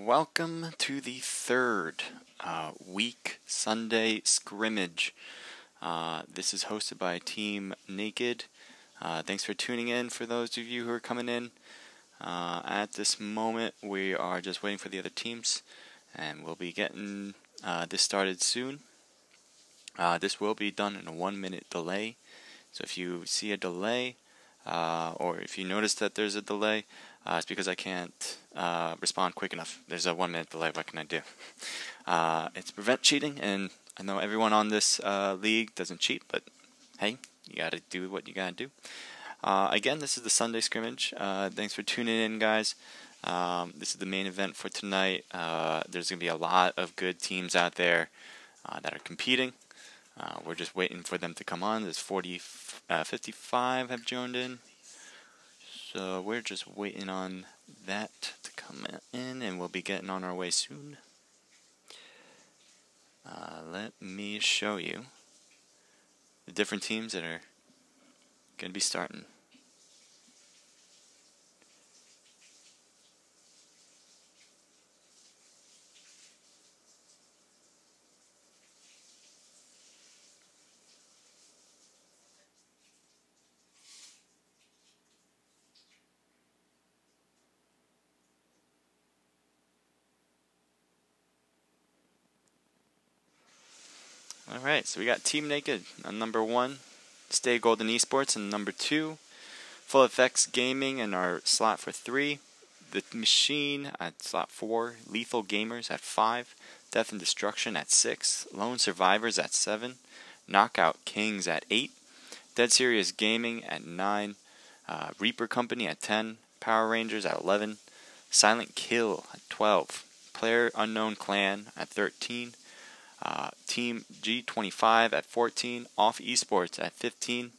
welcome to the third week Sunday scrimmage. This is hosted by Team Naked. Thanks for tuning in for those of you who are coming in. At this moment, we are just waiting for the other teams, and we'll be getting this started soon. This will be done in a 1-minute delay, so if you see a delay, or if you notice that there's a delay, it's because I can't respond quick enough. There's a 1-minute delay. What can I do? It's to prevent cheating, and I know everyone on this league doesn't cheat, but hey, you gotta do what you gotta do. Again, this is the Sunday scrimmage. Thanks for tuning in, guys. This is the main event for tonight. There's gonna be a lot of good teams out there that are competing. We're just waiting for them to come on. There's 55 have joined in. So we're just waiting on that to come in, and we'll be getting on our way soon. Let me show you the different teams that are going to be starting. Alright, so we got Team Naked on number 1, Stay Golden Esports on number 2, Full Effects Gaming in our slot for 3, The Machine at slot 4, Lethal Gamers at 5, Death and Destruction at 6, Lone Survivors at 7, Knockout Kings at 8, Dead Serious Gaming at 9, Reaper Company at 10, Power Rangers at 11, Silent Kill at 12, Player Unknown Clan at 13, Team G25 at 14, Off Esports at 15.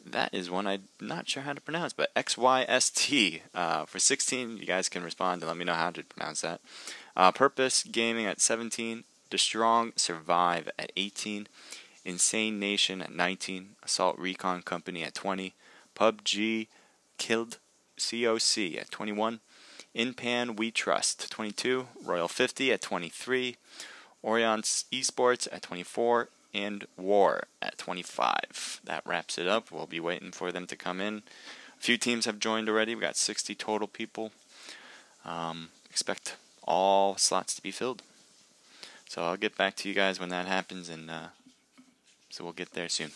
That is one I'm not sure how to pronounce, but XYST for 16. You guys can respond and let me know how to pronounce that. Purpose Gaming at 17, DeStrong Survive at 18, Insane Nation at 19, Assault Recon Company at 20, PUBG Killed COC at 21, Inpan We Trust 22, Royal 50 at 23, Orion Esports at 24, and War at 25. That wraps it up. We'll be waiting for them to come in. A few teams have joined already. We got 60 total people. Expect all slots to be filled. So I'll get back to you guys when that happens, and so we'll get there soon.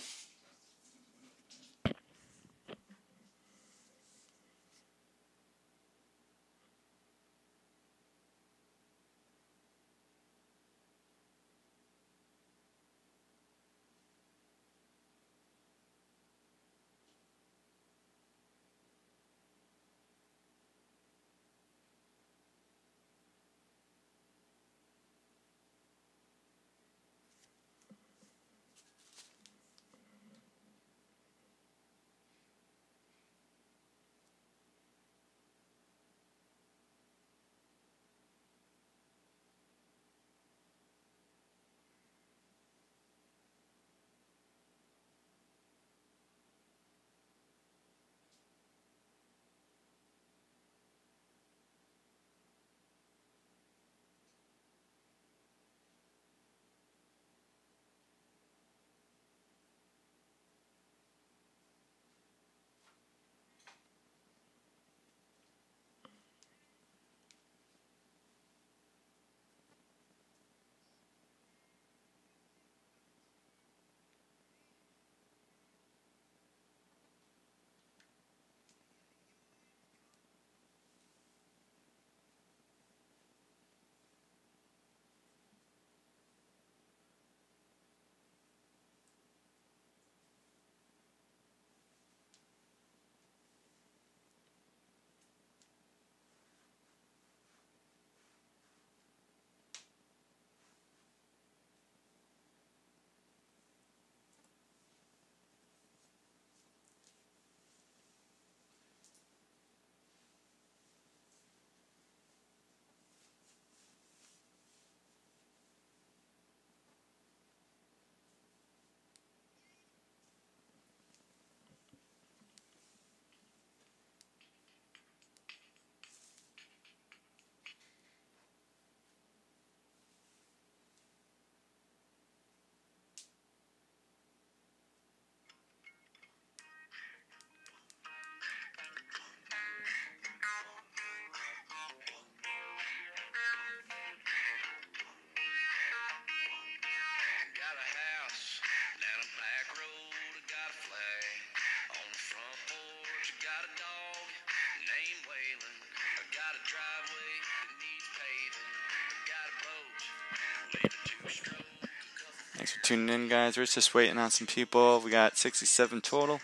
Thanks for tuning in, guys. We're just waiting on some people. We got 67 total.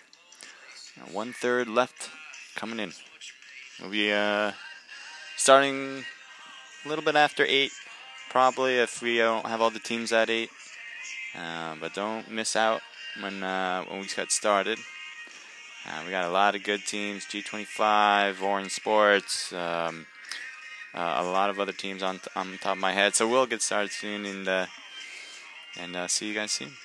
1/3 left coming in. We'll be starting a little bit after 8, probably, if we don't have all the teams at 8. But don't miss out when we get started. We got a lot of good teams: G25, Orange Sports, a lot of other teams on top of my head. So we'll get started soon, and see you guys soon.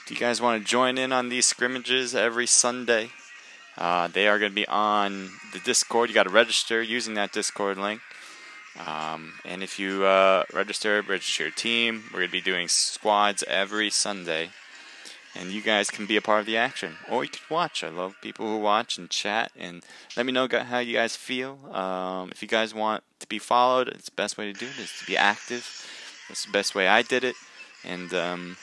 If you guys want to join in on these scrimmages every Sunday, they are going to be on the Discord. You got to register using that Discord link. And if you register your team. We're going to be doing squads every Sunday. And you guys can be a part of the action. Or you can watch. I love people who watch and chat. And let me know how you guys feel. If you guys want to be followed, it's the best way to do it is to be active. That's the best way I did it. And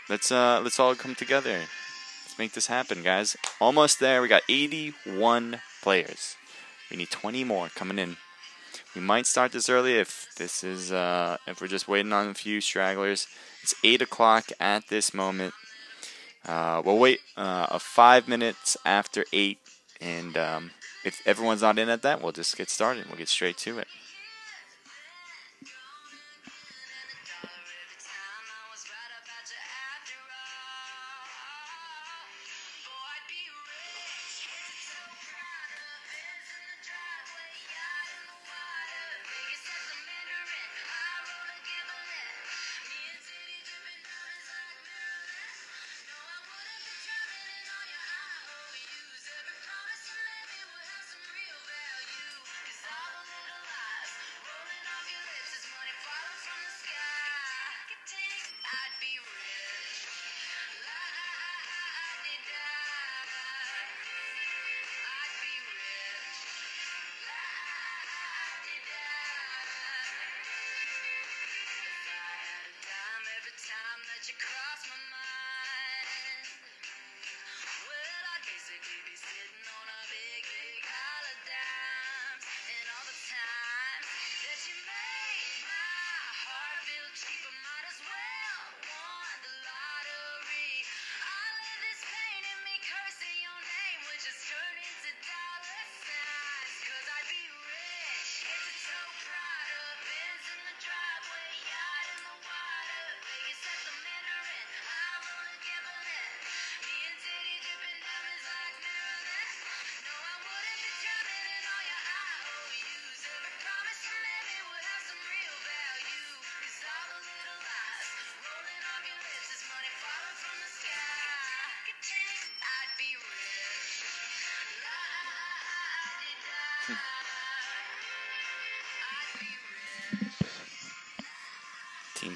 let's all come together. Let's make this happen, guys. Almost there. We got 81 players. We need 20 more coming in. We might start this early if we're just waiting on a few stragglers. It's 8 o'clock at this moment. We'll wait 5 minutes after 8, and if everyone's not in at that, we'll just get started. We'll get straight to it.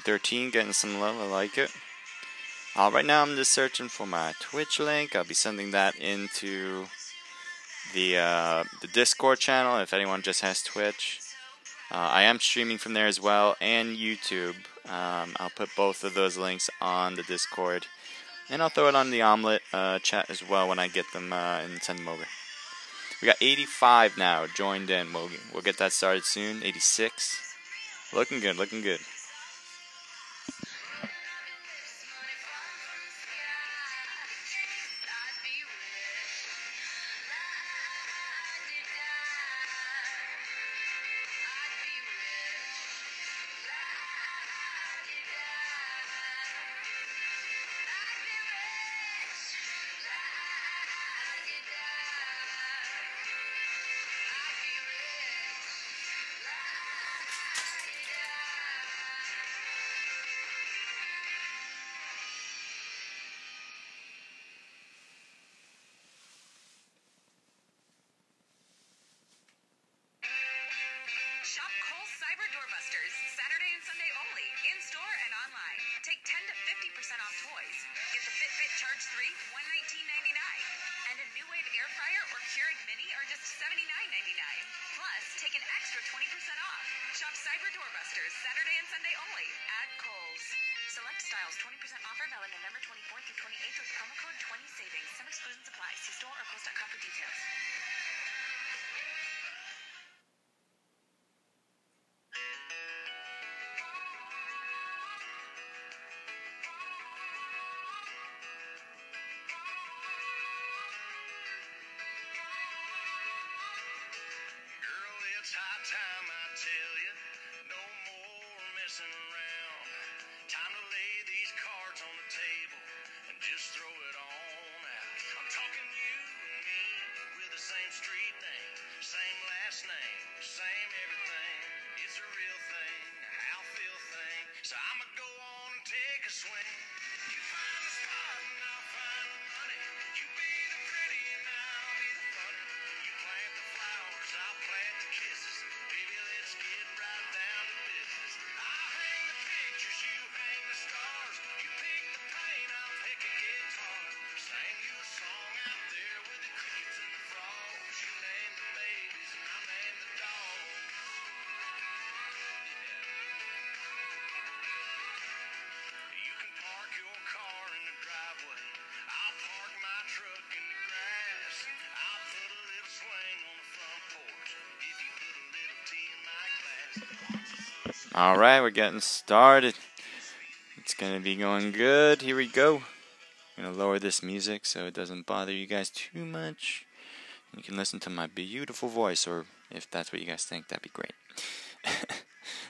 13 getting some love. I like it. Right now I'm just searching for my Twitch link. I'll be sending that into the Discord channel if anyone just has Twitch. I am streaming from there as well, and YouTube. I'll put both of those links on the Discord, and I'll throw it on the Omlet chat as well when I get them and send them over. We got 85 now joined in. We'll get that started soon. 86. Looking good, looking good. Shop Kohl's Cyber Doorbusters, Saturday and Sunday only, in-store and online. Take 10 to 50% off toys. Get the Fitbit Charge 3, $119.99. And a New Wave Air Fryer or Keurig Mini are just $79.99. Plus, take an extra 20% off. Shop Cyber Doorbusters, Saturday and Sunday only, at Kohl's. Select styles, 20% offer, valid November 24th through 28th with promo code 20SAVINGS. Some exclusions apply. See store or kohls.com for details. It's high time, I tell you, no more messing around. Time to lay these cards on the table and just throw it on out. I'm talking you and me with the same street name, same last name, same everything. It's a real thing, a how feel thing. So I'ma go on and take a swing. You find the spot and I'll find the money. You be the pretty and I'll be the funny. You plant the flowers, I'll plant the kisses. Baby, let's get right down to business. I'll hang the pictures, you hang the stars. You pick the paint, I'll pick a guitar. Sing you a song out there with the crickets and the frogs. You name the babies and I'll name the dogs. You can park your car in the driveway. I'll park my truck in the grass. I'll put a little swing on the front porch. If you put a little tea in my glass. Alright, we're getting started. It's gonna be going good. Here we go. I'm gonna lower this music so it doesn't bother you guys too much. You can listen to my beautiful voice, or if that's what you guys think, that'd be great.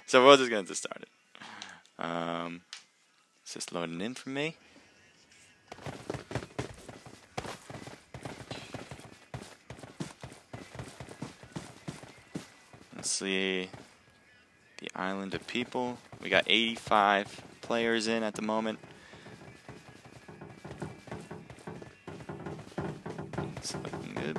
So we're just gonna get started. It's just loading in for me. Let's see the island of people. We got 85 players in at the moment. It's looking good.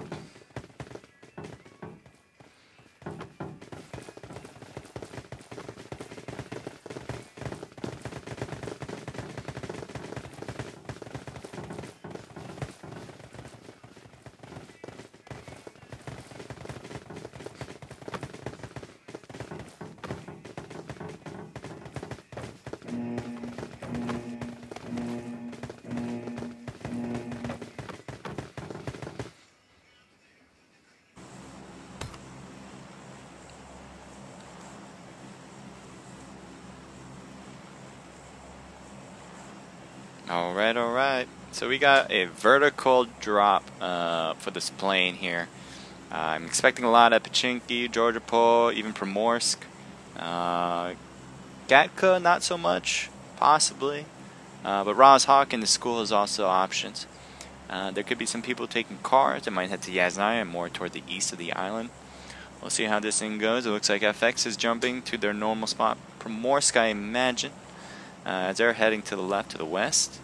Alright. So we got a vertical drop for this plane here. I'm expecting a lot at Pachinki, Georgia Pole, even Primorsk. Gatka, not so much, possibly. But Rozhok and the school is also options. There could be some people taking cars. They might head to Yasnaya and more toward the east of the island. We'll see how this thing goes. It looks like FX is jumping to their normal spot. Primorsk, I imagine. As they're heading to the left, to the west.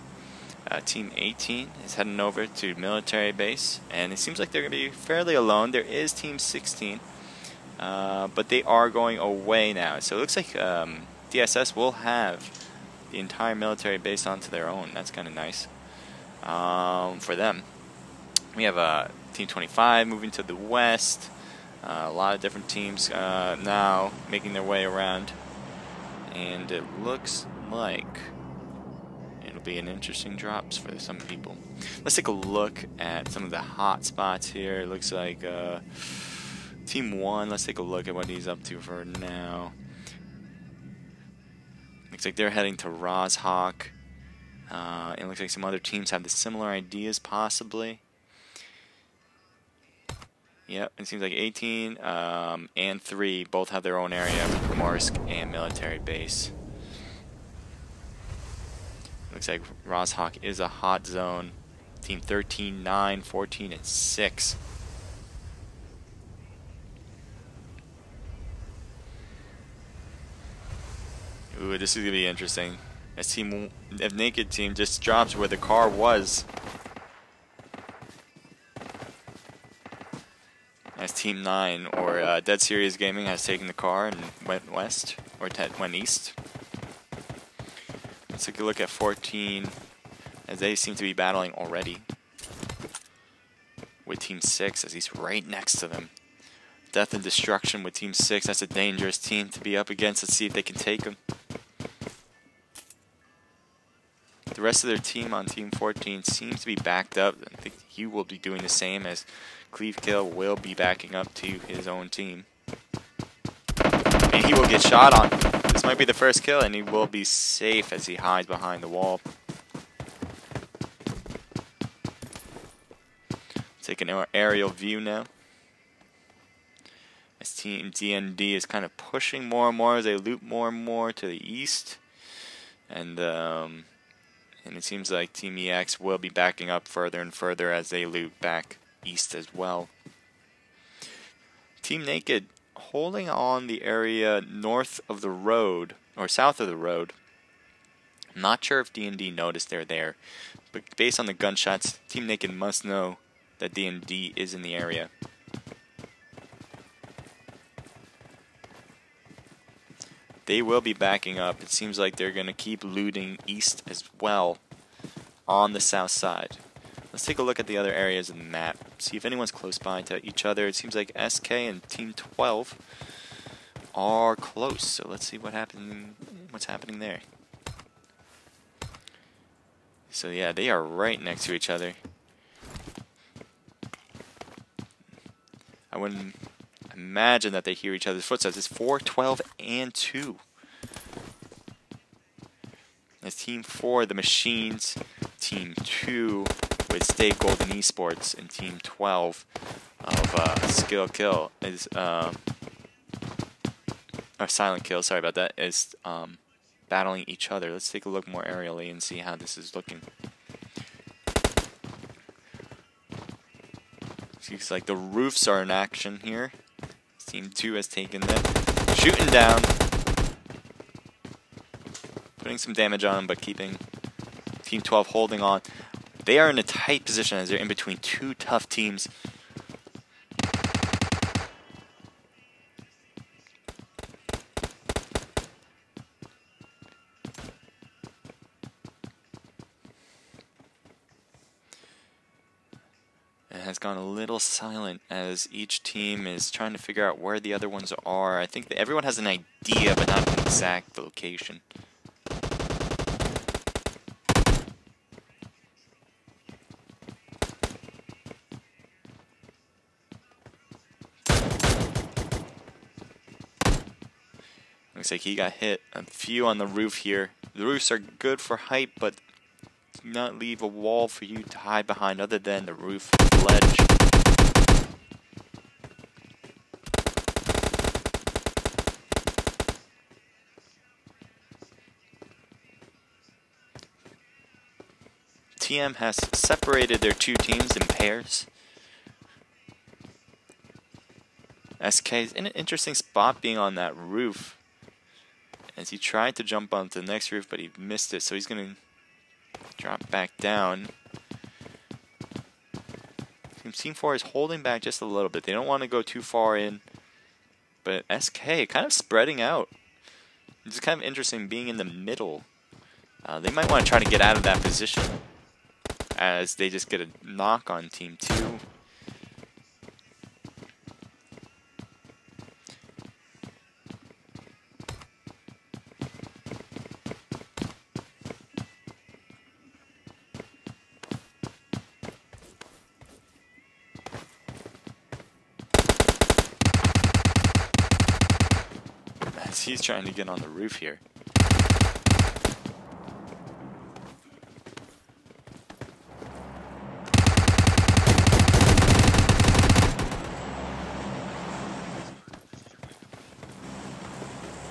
Team 18 is heading over to military base, and it seems like they're going to be fairly alone. There is Team 16, but they are going away now. So it looks like DSS will have the entire military base onto their own. That's kind of nice for them. We have Team 25 moving to the west. A lot of different teams now making their way around. And it looks like it'll be an interesting drops for some people. Let's take a look at some of the hot spots here. It looks like Team 1, let's take a look at what he's up to for now. Looks like they're heading to Rozhawk. It looks like some other teams have the similar ideas, possibly. Yep, it seems like 18 and 3 both have their own area, Morsk and military base. Looks like Rozhawk is a hot zone. Team 13, 9, 14, and 6. Ooh, this is going to be interesting. As Naked Team just drops where the car was. As Team 9 or Dead Serious Gaming has taken the car and went west, or went east. Let's take a look at 14, as they seem to be battling already. With Team 6, as he's right next to them. Death and Destruction with Team 6, that's a dangerous team to be up against. Let's see if they can take him. The rest of their team on Team 14 seems to be backed up. I think he will be doing the same, as Cleavekill will be backing up to his own team. And he will get shot on. This might be the first kill, and he will be safe as he hides behind the wall. Take an aerial view now. As Team DND is kind of pushing more and more as they loop more and more to the east. And it seems like Team EX will be backing up further and further as they loop back east as well. Team Naked holding on the area north of the road, or south of the road. I'm not sure if D&D noticed they're there, but based on the gunshots, Team Naked must know that D&D is in the area. They will be backing up. It seems like they're going to keep looting east as well on the south side. Let's take a look at the other areas of the map. See if anyone's close by to each other. It seems like SK and Team 12 are close. So let's see what's happening there. So yeah, they are right next to each other. I wouldn't imagine that they hear each other's footsteps. It's 4, 12, and 2. That's Team 4, the Machines. Team 2 with Stay Golden Esports, and Team 12 of Skill Kill is or Silent Kill. Sorry about that. Is battling each other. Let's take a look more aerially and see how this is looking. Seems like the roofs are in action here. Team 2 has taken them. Shooting down. Putting some damage on them, but keeping Team 12 holding on. They are in a tight position as they're in between two tough teams. It has gone a little silent as each team is trying to figure out where the other ones are. I think that everyone has an idea, but not an exact location. Looks like he got hit. A few on the roof here. The roofs are good for height, but do not leave a wall for you to hide behind other than the roof ledge. TM has separated their two teams in pairs. SK is in an interesting spot being on that roof, as he tried to jump onto the next roof, but he missed it, so he's going to drop back down. Team 4 is holding back just a little bit. They don't want to go too far in, but SK kind of spreading out. It's kind of interesting being in the middle. They might want to try to get out of that position as they just get a knock on Team 2. As he's trying to get on the roof here.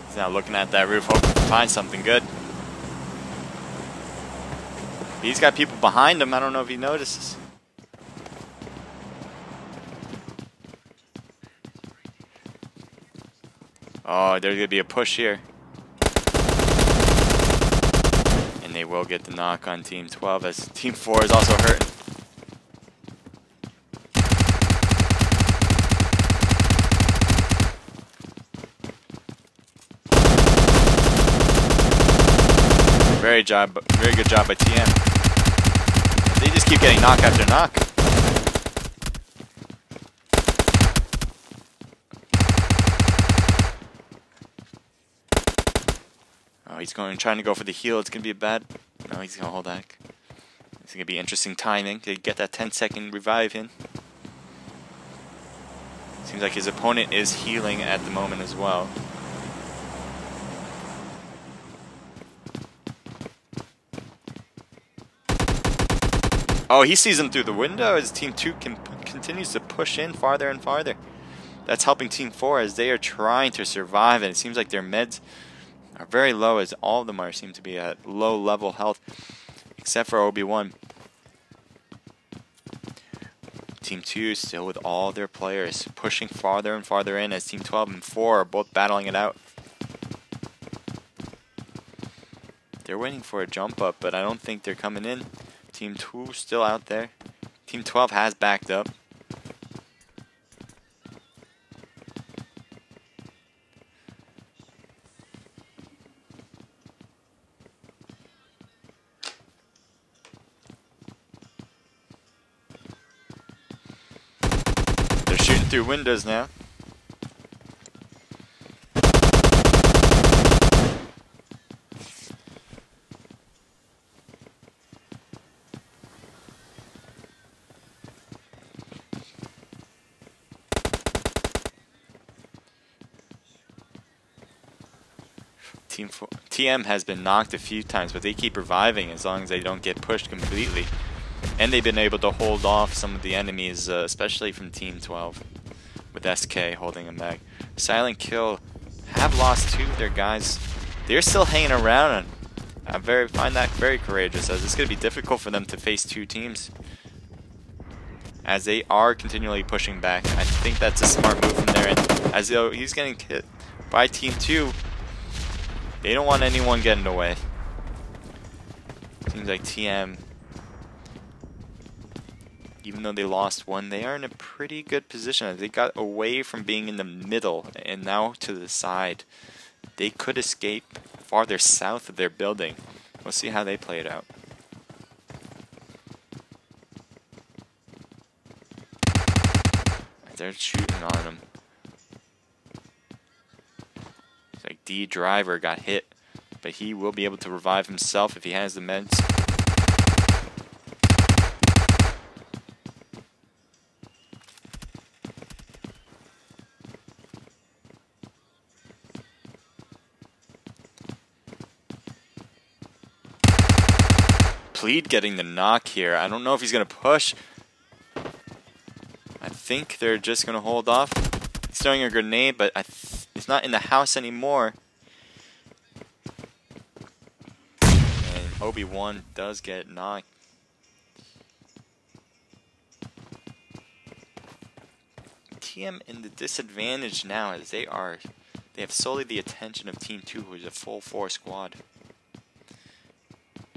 He's now looking at that roof, hoping to find something good. He's got people behind him. I don't know if he notices. Oh, there's going to be a push here. And they will get the knock on Team 12 as Team 4 is also hurting. Very good job by TM. They just keep getting knock after knock. Oh, he's trying to go for the heal. It's gonna be a bad. No, he's gonna hold back. It's gonna be interesting timing to get that 10-second revive in. Seems like his opponent is healing at the moment as well. Oh, he sees him through the window as Team 2 continues to push in farther and farther. That's helping Team 4 as they are trying to survive, and it seems like their meds are very low as all of them seem to be at low level health, except for OB1. Team 2 still with all their players pushing farther and farther in as Team 12 and 4 are both battling it out. They're waiting for a jump up, but I don't think they're coming in. Team 2 still out there. Team 12 has backed up. They're shooting through windows now. TM has been knocked a few times, but they keep reviving as long as they don't get pushed completely. And they've been able to hold off some of the enemies, especially from Team 12, with SK holding them back. Silent Kill have lost 2 of their guys. They're still hanging around, and I find that very courageous, as it's going to be difficult for them to face 2 teams, as they are continually pushing back. I think that's a smart move from their end, as though he's getting hit by Team 2. They don't want anyone getting away. Seems like TM, even though they lost 1, they are in a pretty good position. They got away from being in the middle and now to the side. They could escape farther south of their building. We'll see how they play it out. They're shooting on them. Like D Driver got hit, but he will be able to revive himself if he has the meds. Plead getting the knock here. I don't know if he's going to push. I think they're just going to hold off. He's throwing a grenade, but he's not in the house anymore. And OB1 does get knocked. TM in the disadvantage now as they have solely the attention of Team 2, who is a full 4 squad.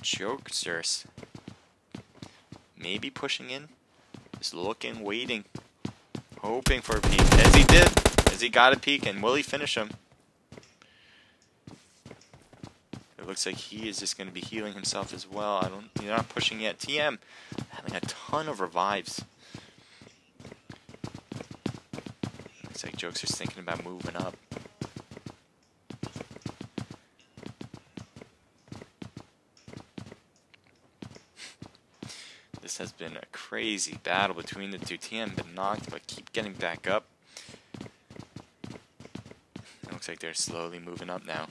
Jokesters maybe pushing in, just looking, waiting, hoping for a peek, as he did, as he got a peek, and will he finish him? it looks like he is just going to be healing himself as well. You're not pushing yet. TM having a ton of revives. Looks like Jokester's thinking about moving up. This has been a crazy battle between the two. TM been knocked, but keep getting back up. It looks like they're slowly moving up now.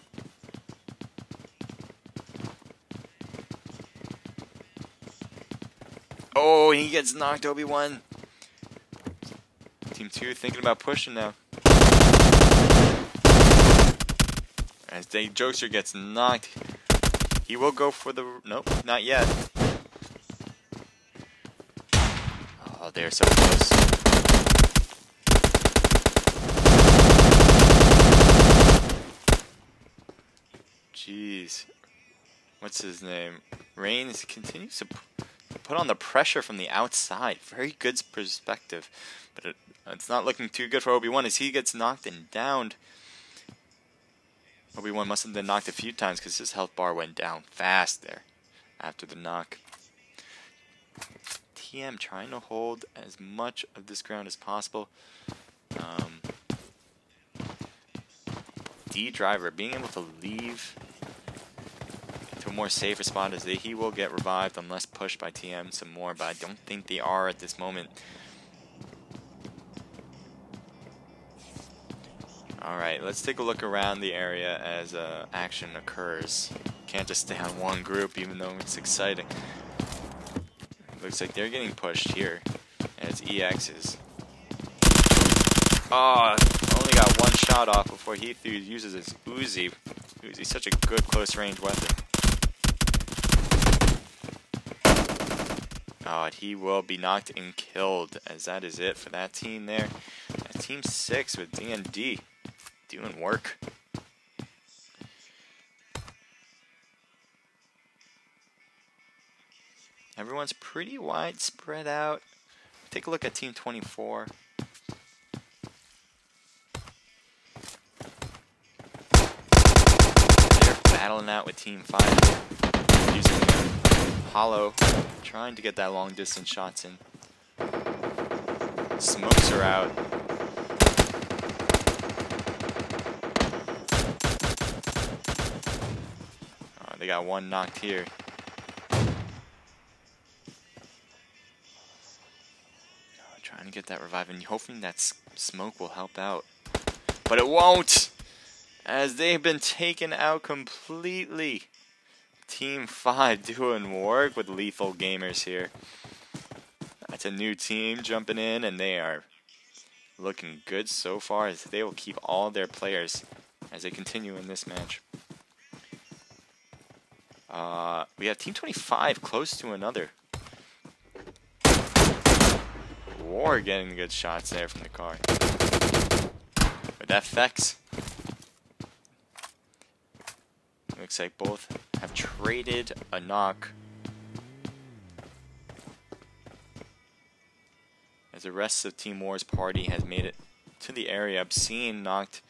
Oh, he gets knocked, Obi-Wan. Team 2 thinking about pushing now. As Jokester gets knocked, he will go for the... Nope, not yet. Oh, they're so close. Jeez. What's his name? Reigns continues to put on the pressure from the outside. Very good perspective. But it's not looking too good for Obi-Wan as he gets knocked and downed. Obi-Wan must have been knocked a few times because his health bar went down fast there after the knock. TM trying to hold as much of this ground as possible. D-Driver being able to leave to a more safer spot as he will get revived unless pushed by TM some more, but I don't think they are at this moment. Alright, let's take a look around the area as action occurs. Can't just stay on one group even though it's exciting. Looks like they're getting pushed here as EX is. Oh, only got one shot off before he uses his Uzi. Uzi's such a good close range weapon. Oh, he will be knocked and killed as that is it for that team there. Team 6 with D&D doing work. Everyone's pretty wide spread out. Take a look at Team 24. They're battling out with Team 5 using the hollow, trying to get that long distance shots in. Smokes are out. Oh, they got one knocked here. Trying to get that revive and hoping that smoke will help out. But it won't! As they've been taken out completely. Team 5 doing work with Lethal Gamers here. That's a new team jumping in and they are looking good so far as they will keep all their players as they continue in this match. We have Team 25 close to another. War getting good shots there from the car. With FX. Looks like both have traded a knock. As the rest of Team War's party has made it to the area. Obscene knocked.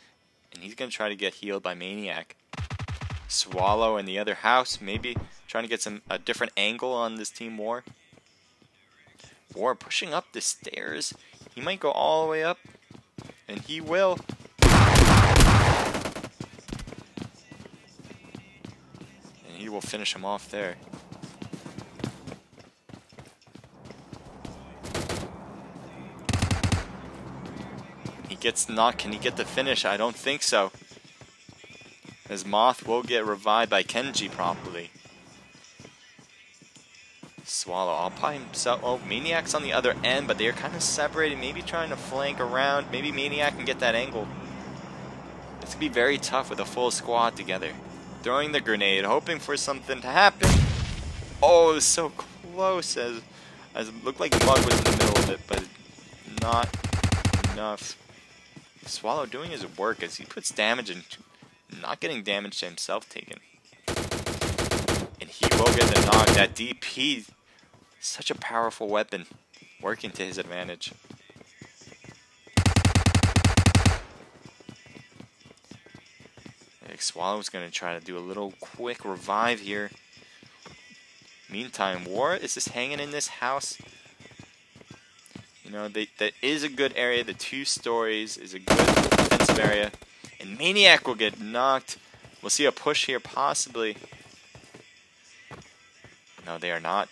And he's going to try to get healed by Maniac. Swallow in the other house. Maybe trying to get a different angle on this Team War. War pushing up the stairs. He might go all the way up. And he will. And he will finish him off there. He gets knocked. Can he get the finish? I don't think so. As Moth will get revived by Kenji promptly. Swallow all by himself. Oh, Maniac's on the other end, but they're kind of separated. Maybe trying to flank around. Maybe Maniac can get that angle. It's going to be very tough with a full squad together. Throwing the grenade, hoping for something to happen. Oh, it was so close as it looked like Mug was in the middle of it, but not enough. Swallow doing his work as he puts damage and not getting damage to himself taken. And he will get the knock. That DP, such a powerful weapon, working to his advantage. Swallow's going to try to do a little quick revive here. Meantime, War is just hanging in this house. You know, that is a good area. The 2 stories is a good defensive area. And Maniac will get knocked. We'll see a push here, possibly. No, they are not.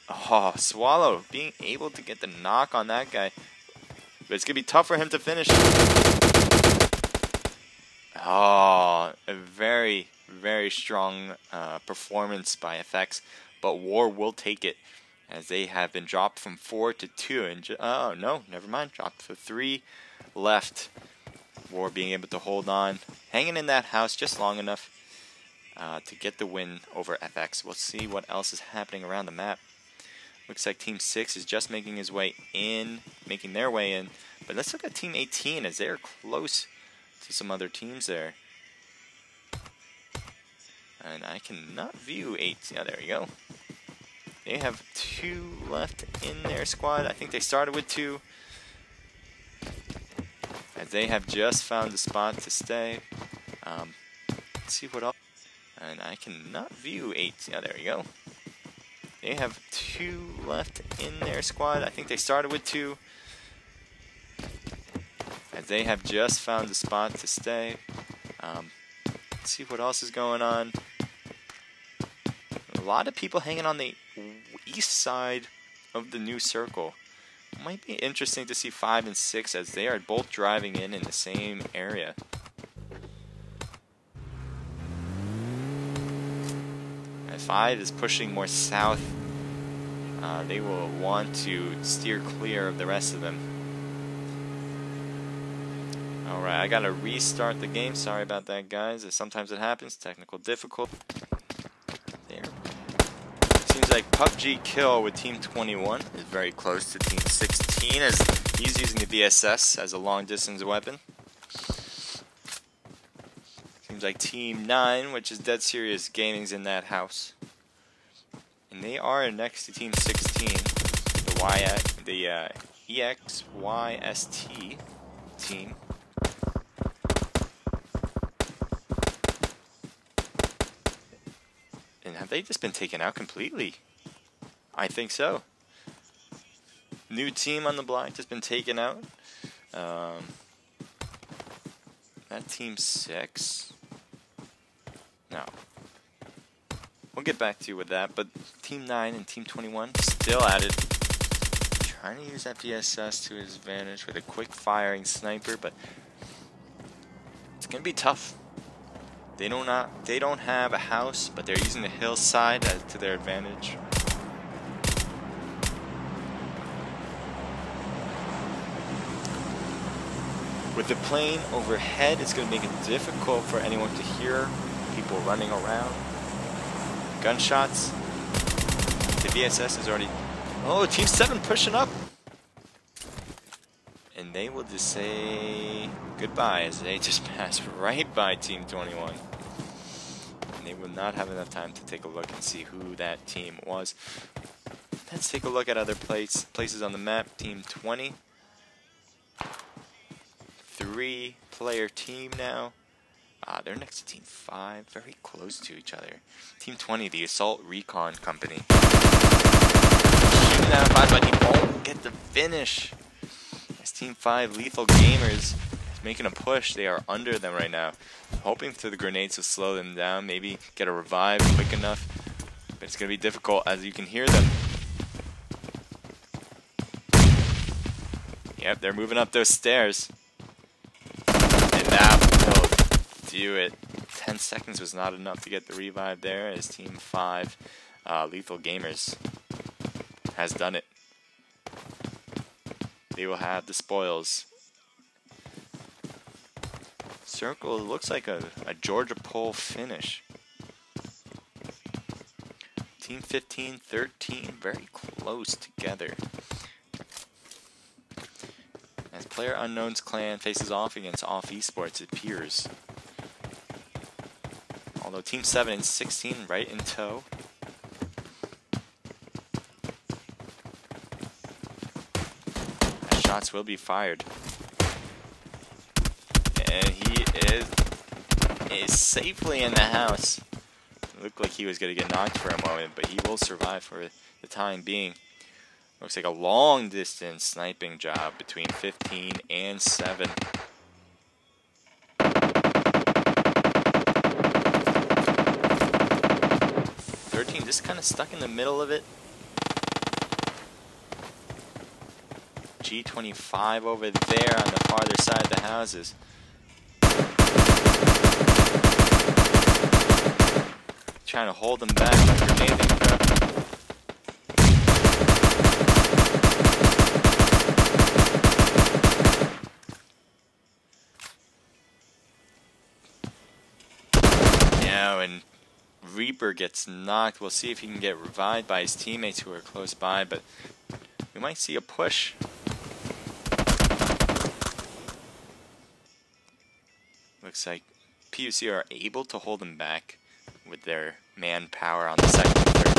Oh, Swallow being able to get the knock on that guy. But it's going to be tough for him to finish. Oh, a very, very strong performance by FX. But War will take it, as they have been dropped from 4 to 2. And oh, no, never mind. Dropped to 3 left. War being able to hold on. Hanging in that house just long enough to get the win over FX. We'll see what else is happening around the map. Looks like Team 6 is just making their way in. But let's look at Team 18, as they're close to some other teams there. And I cannot view 18. Oh, there we go. They have 2 left in their squad. I think they started with 2. As they have just found a spot to stay. Let's see what else. And I cannot view 18. Oh, there we go. They have 2 left in their squad. I think they started with 2. As they have just found a spot to stay. Let's see what else is going on. A lot of people hanging on the east side of the new circle. Might be interesting to see 5 and 6, as they are both driving in the same area. And 5 is pushing more south. They will want to steer clear of the rest of them. Alright, I gotta restart the game. Sorry about that, guys. Sometimes it happens. Technical difficulty. There. Seems like PUBG kill with Team 21 is very close to Team 16, as he's using the VSS as a long distance weapon. Seems like Team 9, which is Dead Serious Gaming's in that house. And they are next to Team 16, the EXYST team. And have they just been taken out completely? I think so. New team on the block just been taken out. That Team 6. No. We'll get back to you with that, but Team 9 and Team 21 still at it. Trying to use that VSS to his advantage with a quick firing sniper, but it's gonna be tough. They don't have a house, but they're using the hillside to their advantage. With the plane overhead, it's going to make it difficult for anyone to hear people running around. Gunshots. The VSS is already... Oh, Team 7 pushing up. And they will just say goodbye as they just pass right by Team 21. And they will not have enough time to take a look and see who that team was. Let's take a look at other places on the map. Team 20. 3-player team now. They're next to Team 5, very close to each other. Team 20, the Assault Recon Company. Shooting down 5, but he won't get the finish. As Team 5, Lethal Gamers, is making a push. They are under them right now. Hoping for the grenades to slow them down, maybe get a revive quick enough. But it's going to be difficult, as you can hear them. Yep, they're moving up those stairs. And that will do it. 10 seconds was not enough to get the revive there, as Team 5, Lethal Gamers, has done it. They will have the spoils. Circle looks like a Georgia pole finish. Team 15, 13, very close together. As Player Unknown's clan faces off against Off Esports, it appears. Although Team 7 and 16 right in tow. Shots will be fired. And is safely in the house. Looked like he was going to get knocked for a moment, but he will survive for the time being. Looks like a long distance sniping job between 15 and 7. Just kind of stuck in the middle of it. G25 over there on the farther side of the houses. Trying to hold them back with grenading threat. Yeah, and Reaper gets knocked. We'll see if he can get revived by his teammates who are close by, but we might see a push. Looks like PUC are able to hold him back with their manpower on the second and third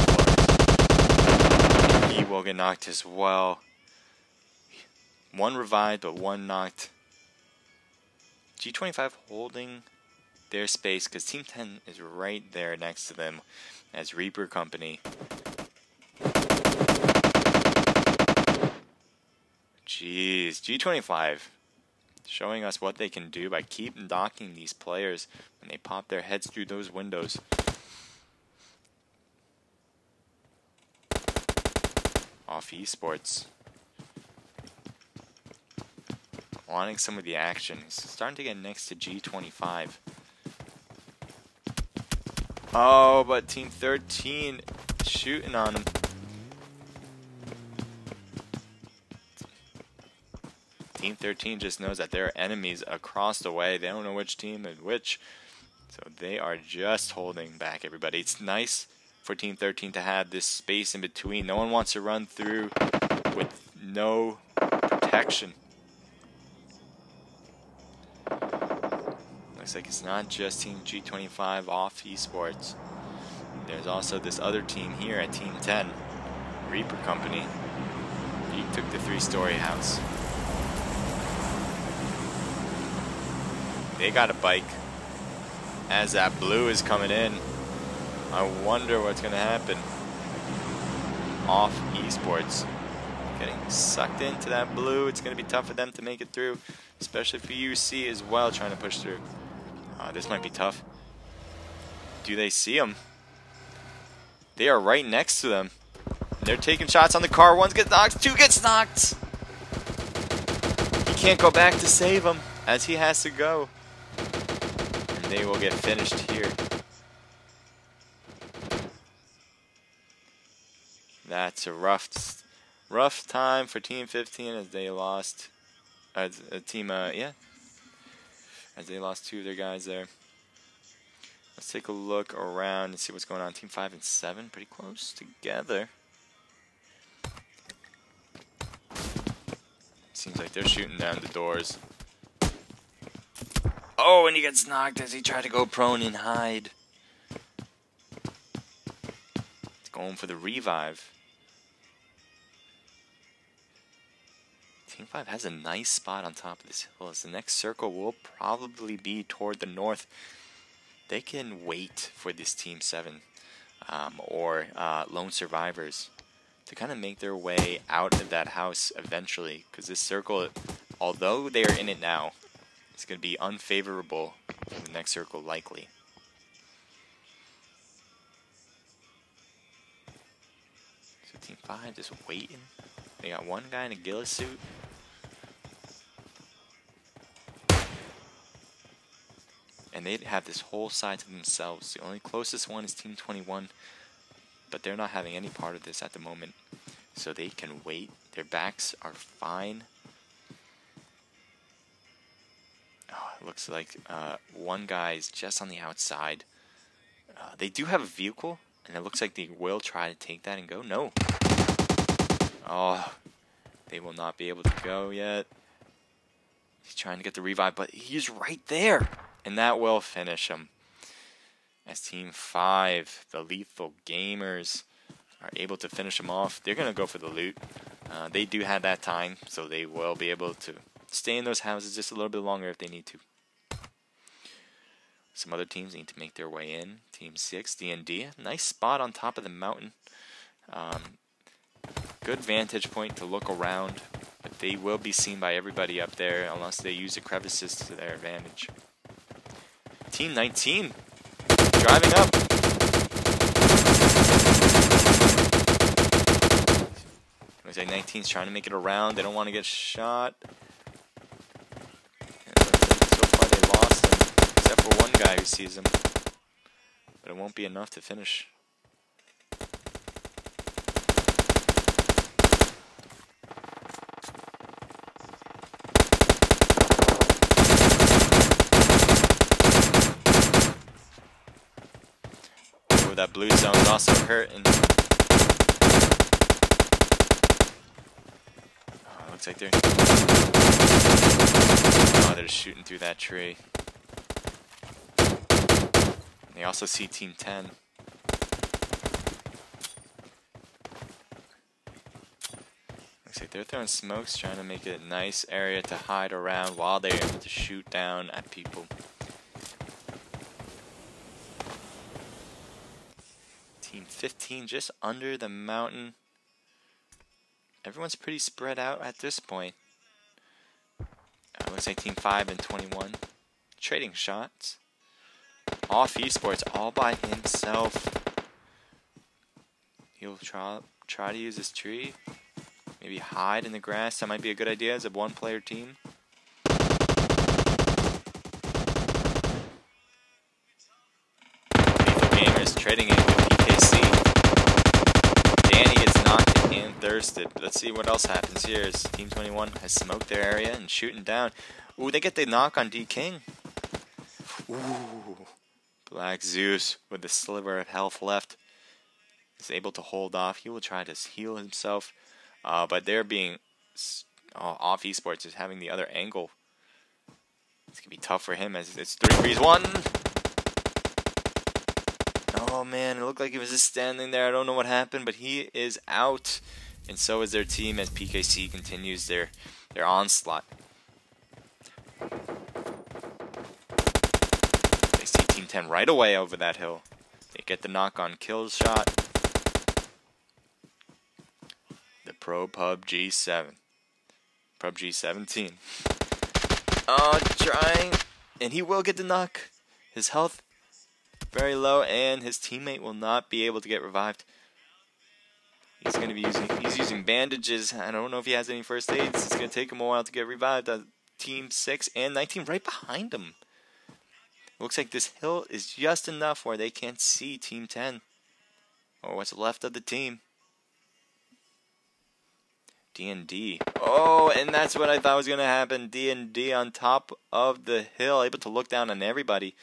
floors. He will get knocked as well. One revived, but one knocked. G25 holding their space because Team 10 is right there next to them as Reaper Company. Jeez, G25 showing us what they can do by keep knocking these players when they pop their heads through those windows. Off esports. Wanting some of the action. He's starting to get next to G25. Oh, but Team 13 shooting on him. Team 13 just knows that there are enemies across the way. They don't know which team is which. So they are just holding back everybody. It's nice for Team 13 to have this space in between. No one wants to run through with no protection. Looks like it's not just Team G25 off esports. There's also this other team here at Team 10, Reaper Company. He took the 3-story house. They got a bike. As that blue is coming in, I wonder what's going to happen. Off esports. Getting sucked into that blue. It's going to be tough for them to make it through, especially for UC as well, trying to push through. This might be tough. Do they see him? They are right next to them. They're taking shots on the car. One gets knocked. Two gets knocked. He can't go back to save him as he has to go. And they will get finished here. That's a rough time for Team 15 as they lost. As they lost 2 of their guys there. Let's take a look around and see what's going on. Team 5 and 7, pretty close together. Seems like they're shooting down the doors. Oh, and he gets knocked as he tried to go prone and hide. He's going for the revive. Team 5 has a nice spot on top of this hill, as the next circle will probably be toward the north. They can wait for this Team 7 or Lone Survivors to kind of make their way out of that house eventually, because this circle, although they are in it now, it's going to be unfavorable for the next circle likely. So Team 5 just waiting. They got one guy in a ghillie suit. And they have this whole side to themselves. The only closest one is Team 21, but they're not having any part of this at the moment. So they can wait. Their backs are fine. Oh, it looks like one guy is just on the outside. They do have a vehicle, and it looks like they will try to take that and go. No. Oh, they will not be able to go yet. He's trying to get the revive, but he's right there. And that will finish him. As Team 5, the Lethal Gamers, are able to finish him off. They're going to go for the loot. They do have that time, so they will be able to stay in those houses just a little bit longer if they need to. Some other teams need to make their way in. Team 6, D&D. Nice spot on top of the mountain. Good vantage point to look around. But they will be seen by everybody up there unless they use the crevices to their advantage. Team 19 driving up. Looks like 19's trying to make it around. They don't want to get shot. So far they lost them, except for one guy who sees them. But it won't be enough to finish. Oh, that blue zone is also hurting. Looks like they're shooting through that tree. They also see Team 10. Looks like they're throwing smokes, trying to make it a nice area to hide around while they're able to shoot down at people. Team 15 just under the mountain. Everyone's pretty spread out at this point. Looks like Team 5 and 21 trading shots. Off esports all by himself. He'll try to use this tree. Maybe hide in the grass. That might be a good idea as a one-player team. Lethal Gamers trading it with PKC. Danny gets knocked and thirsted. Let's see what else happens here as Team 21 has smoked their area and shooting down. Ooh, they get the knock on D King. Ooh. Black Zeus with a sliver of health left is able to hold off. He will try to heal himself. But they're being off esports is having the other angle. It's going to be tough for him as it's 3-3-1. Oh man, it looked like he was just standing there. I don't know what happened, but he is out. And so is their team as PKC continues their onslaught. They see Team 10 right away over that hill. They get the knock on kill shot. The Pro PUBG 7. PUBG 17. Oh, trying. And he will get the knock. His health very low, and his teammate will not be able to get revived. He's using bandages. I don't know if he has any first aids. It's going to take him a while to get revived. Team 6 and 19 right behind him. Looks like this hill is just enough where they can't see Team 10 or what's left of the team. D&D. Oh, and that's what I thought was going to happen. D&D on top of the hill, able to look down on everybody.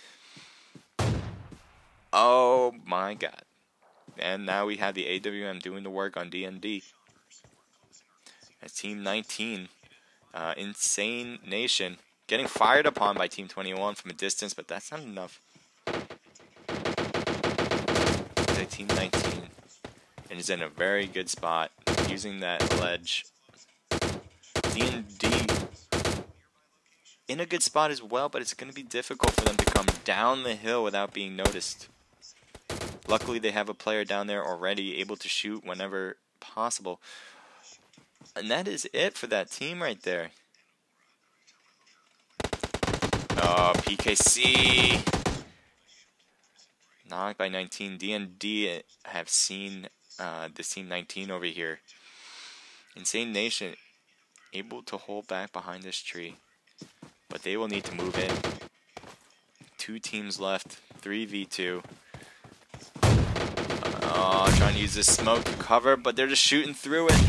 Oh my god. And now we have the AWM doing the work on D&D. As Team 19, Insane Nation, getting fired upon by Team 21 from a distance, but that's not enough. Team 19 and is in a very good spot, using that ledge. D&D in a good spot as well, but it's going to be difficult for them to come down the hill without being noticed. Luckily, they have a player down there already able to shoot whenever possible. And that is it for that team right there. Oh, PKC. Knocked by 19. D&D have seen this Team 19 over here. Insane Nation able to hold back behind this tree. But they will need to move in. 2 teams left. 3v2. Trying to use this smoke to cover, but they're just shooting through it.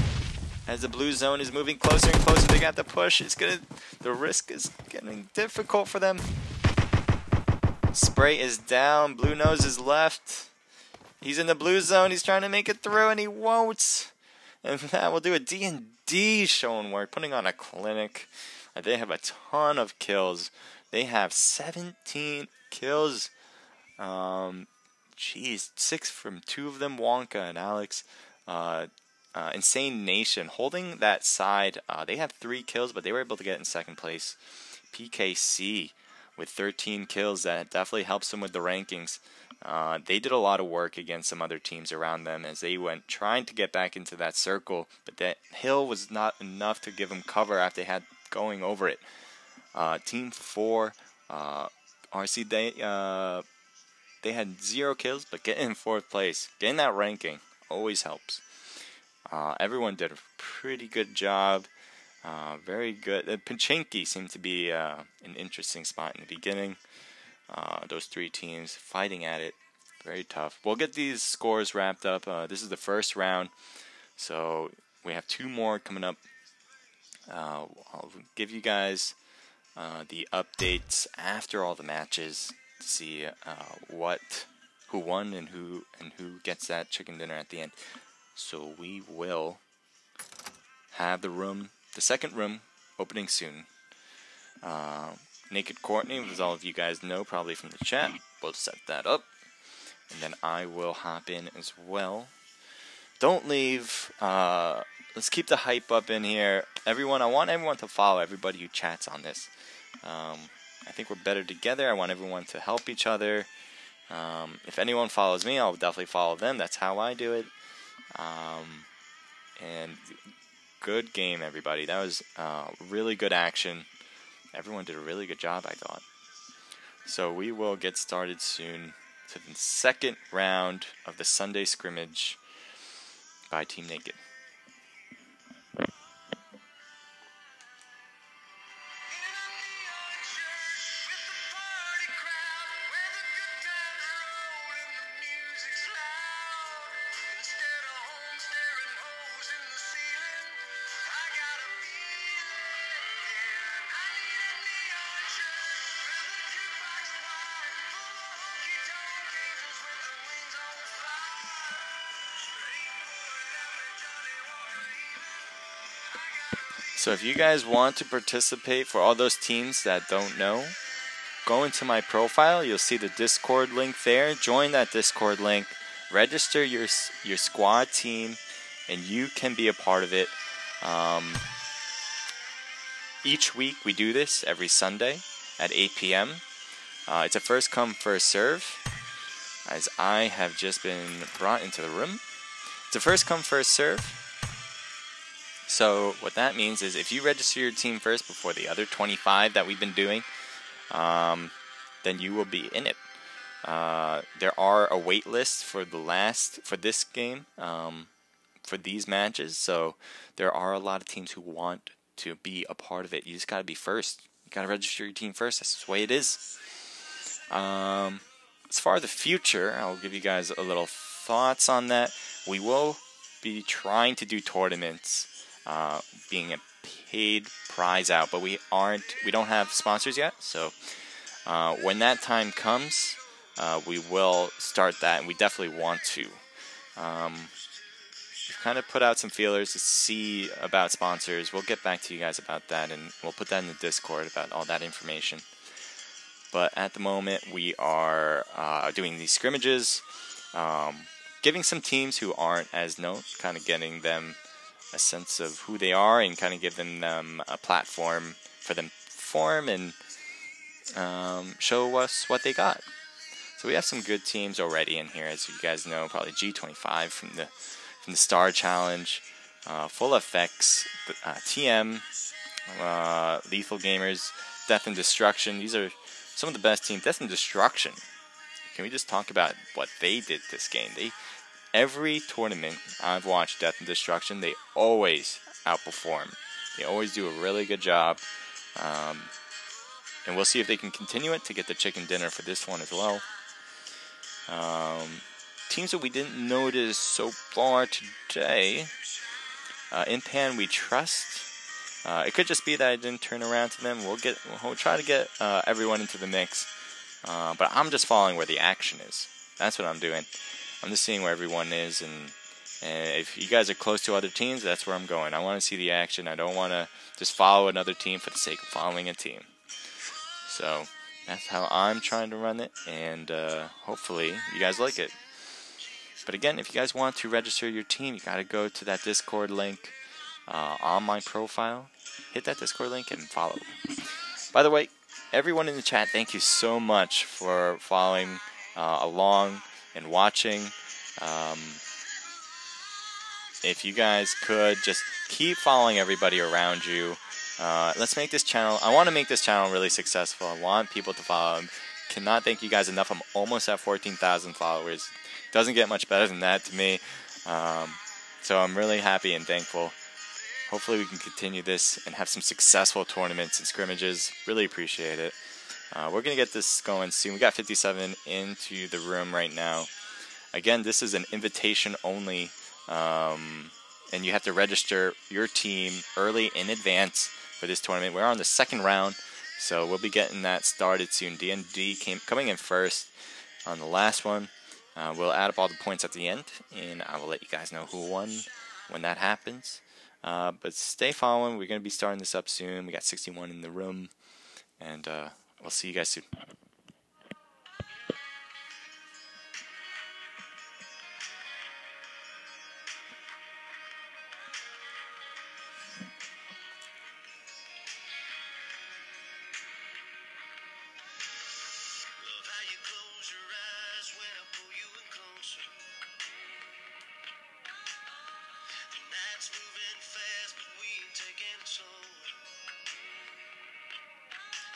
As the blue zone is moving closer and closer, they got to push. The risk is getting difficult for them. Spray is down. Blue Nose is left. He's in the blue zone. He's trying to make it through, and he won't. And that will do it. D&D showing work, putting on a clinic. They have a ton of kills. They have 17 kills. Jeez, 6 from 2 of them, Wonka and Alex. Insane Nation holding that side. They have 3 kills, but they were able to get in second place. PKC with 13 kills. That definitely helps them with the rankings. They did a lot of work against some other teams around them as they went trying to get back into that circle, but that hill was not enough to give them cover after they had going over it. Team 4, RC, they had 0 kills, but getting in 4th place, getting that ranking, always helps. Everyone did a pretty good job. Very good. Pachinki seemed to be an interesting spot in the beginning. Those 3 teams fighting at it. Very tough. We'll get these scores wrapped up. This is the first round, so we have 2 more coming up. I'll give you guys the updates after all the matches to see who won and who gets that chicken dinner at the end. So we will have the second room opening soon. Naked Courtney, as all of you guys know probably from the chat, we'll set that up, and then I will hop in as well. Don't leave. Let's keep the hype up in here. I want everyone to follow everybody who chats on this. I think we're better together. I want everyone to help each other. If anyone follows me, I'll definitely follow them. That's how I do it. And good game, everybody. That was really good action. Everyone did a really good job, I thought. So we will get started soon to the second round of the Sunday Scrimmage by Team Naked. So if you guys want to participate, for all those teams that don't know, go into my profile. You'll see the Discord link there. Join that Discord link. Register your squad team, and you can be a part of it. Each week we do this every Sunday at 8 p.m. It's a first come, first serve, as I have just been brought into the room. It's a first come, first serve. So what that means is if you register your team first before the other 25 that we've been doing, then you will be in it. There are a wait list for this game, for these matches. So there are a lot of teams who want to be a part of it. You just got to be first. You got to register your team first. That's the way it is. As far as the future, I'll give you guys a little thoughts on that. We will be trying to do tournaments, being a paid prize out, but we don't have sponsors yet. So when that time comes, we will start that, and we definitely want to. We've kind of put out some feelers to see about sponsors. We'll get back to you guys about that, and we'll put that in the Discord about all that information. But at the moment, we are doing these scrimmages, giving some teams who aren't as known, kind of getting them a sense of who they are, and kind of giving them a platform for them to perform and show us what they got. So we have some good teams already in here, as you guys know. Probably G25 from the Star Challenge, Full Effects, TM, Lethal Gamers, Death and Destruction. These are some of the best teams. Death and Destruction. Can we just talk about what they did this game? Every tournament I've watched Death and Destruction, they always outperform. They always do a really good job. And we'll see if they can continue it to get the chicken dinner for this one as well. Teams that we didn't notice so far today. In Pan We Trust. It could just be that I didn't turn around to them. We'll try to get everyone into the mix. But I'm just following where the action is. That's what I'm doing. I'm just seeing where everyone is, and if you guys are close to other teams, that's where I'm going. I want to see the action. I don't want to just follow another team for the sake of following a team. So that's how I'm trying to run it, and hopefully you guys like it. But again, if you guys want to register your team, you got to go to that Discord link on my profile. Hit that Discord link and follow. By the way, everyone in the chat, thank you so much for following along and watching. If you guys could just keep following everybody around you. Let's make this channel, I want to make this channel really successful. I want people to follow. Cannot thank you guys enough. I'm almost at 14,000 followers. Doesn't get much better than that to me. So I'm really happy and thankful. Hopefully we can continue this and have some successful tournaments and scrimmages. Really appreciate it. We're going to get this going soon. We got 57 into the room right now. Again, this is an invitation only. And you have to register your team early in advance for this tournament. We're on the second round. So we'll be getting that started soon. D&D coming in first on the last one. We'll add up all the points at the end, and I will let you guys know who won when that happens. But stay following. We're going to be starting this up soon. We got 61 in the room, and we'll see you guys soon. Love how you close your eyes when I pull you in closer. The night's moving fast, but we ain't taking it slower.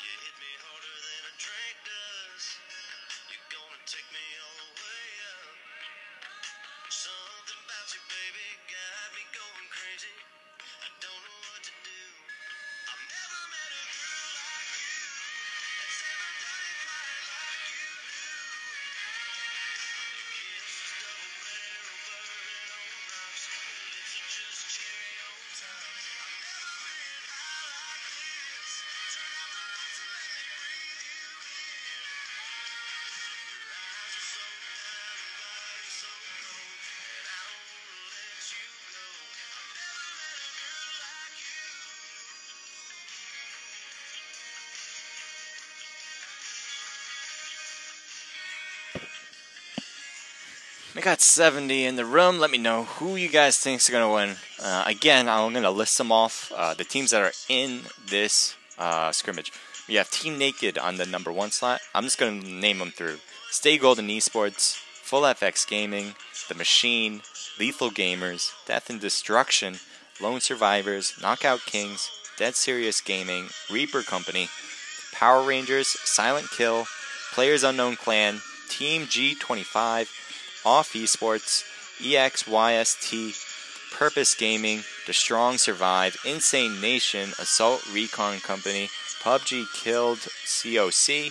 You hit me harder than a drink does. You're gonna take me all the way up. Something about you, baby, got me going crazy. I don't know what to do. I've never met a girl like you that's ever done it quite like you do. Your kiss is double barrel bourbon on rocks. Your lips are just cherry on top. I've never been high like this. Turn out the lights and let me breathe you in. Your eyes are so kind and body so cold, and I don't wanna let you go. I've never met a girl like you. We got 70 in the room. Let me know who you guys think is going to win. Again, I'm going to list them off, the teams that are in this scrimmage. We have Team Naked on the number 1 slot. I'm just going to name them through. Stay Golden Esports, Full FX Gaming, The Machine, Lethal Gamers, Death and Destruction, Lone Survivors, Knockout Kings, Dead Serious Gaming, Reaper Company, Power Rangers, Silent Kill, Players Unknown Clan, Team G25, Off Esports, EXYST, Purpose Gaming, The Strong Survive, Insane Nation, Assault Recon Company, PUBG Killed COC,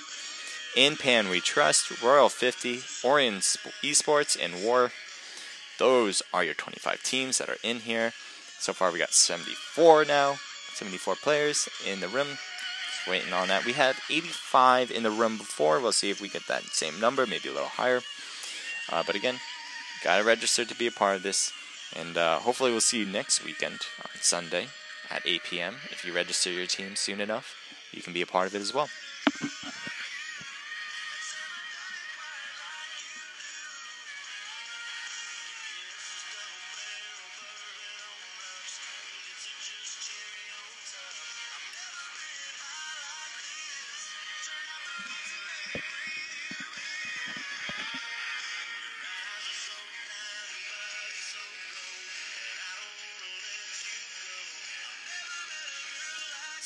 In Pan We Trust, Royal 50, Orion Esports, and War. Those are your 25 teams that are in here. So far we got 74 now, 74 players in the room. Just waiting on that. We had 85 in the room before. We'll see if we get that same number, maybe a little higher. But again, gotta register to be a part of this, and hopefully we'll see you next weekend on Sunday at 8 p.m. If you register your team soon enough, you can be a part of it as well.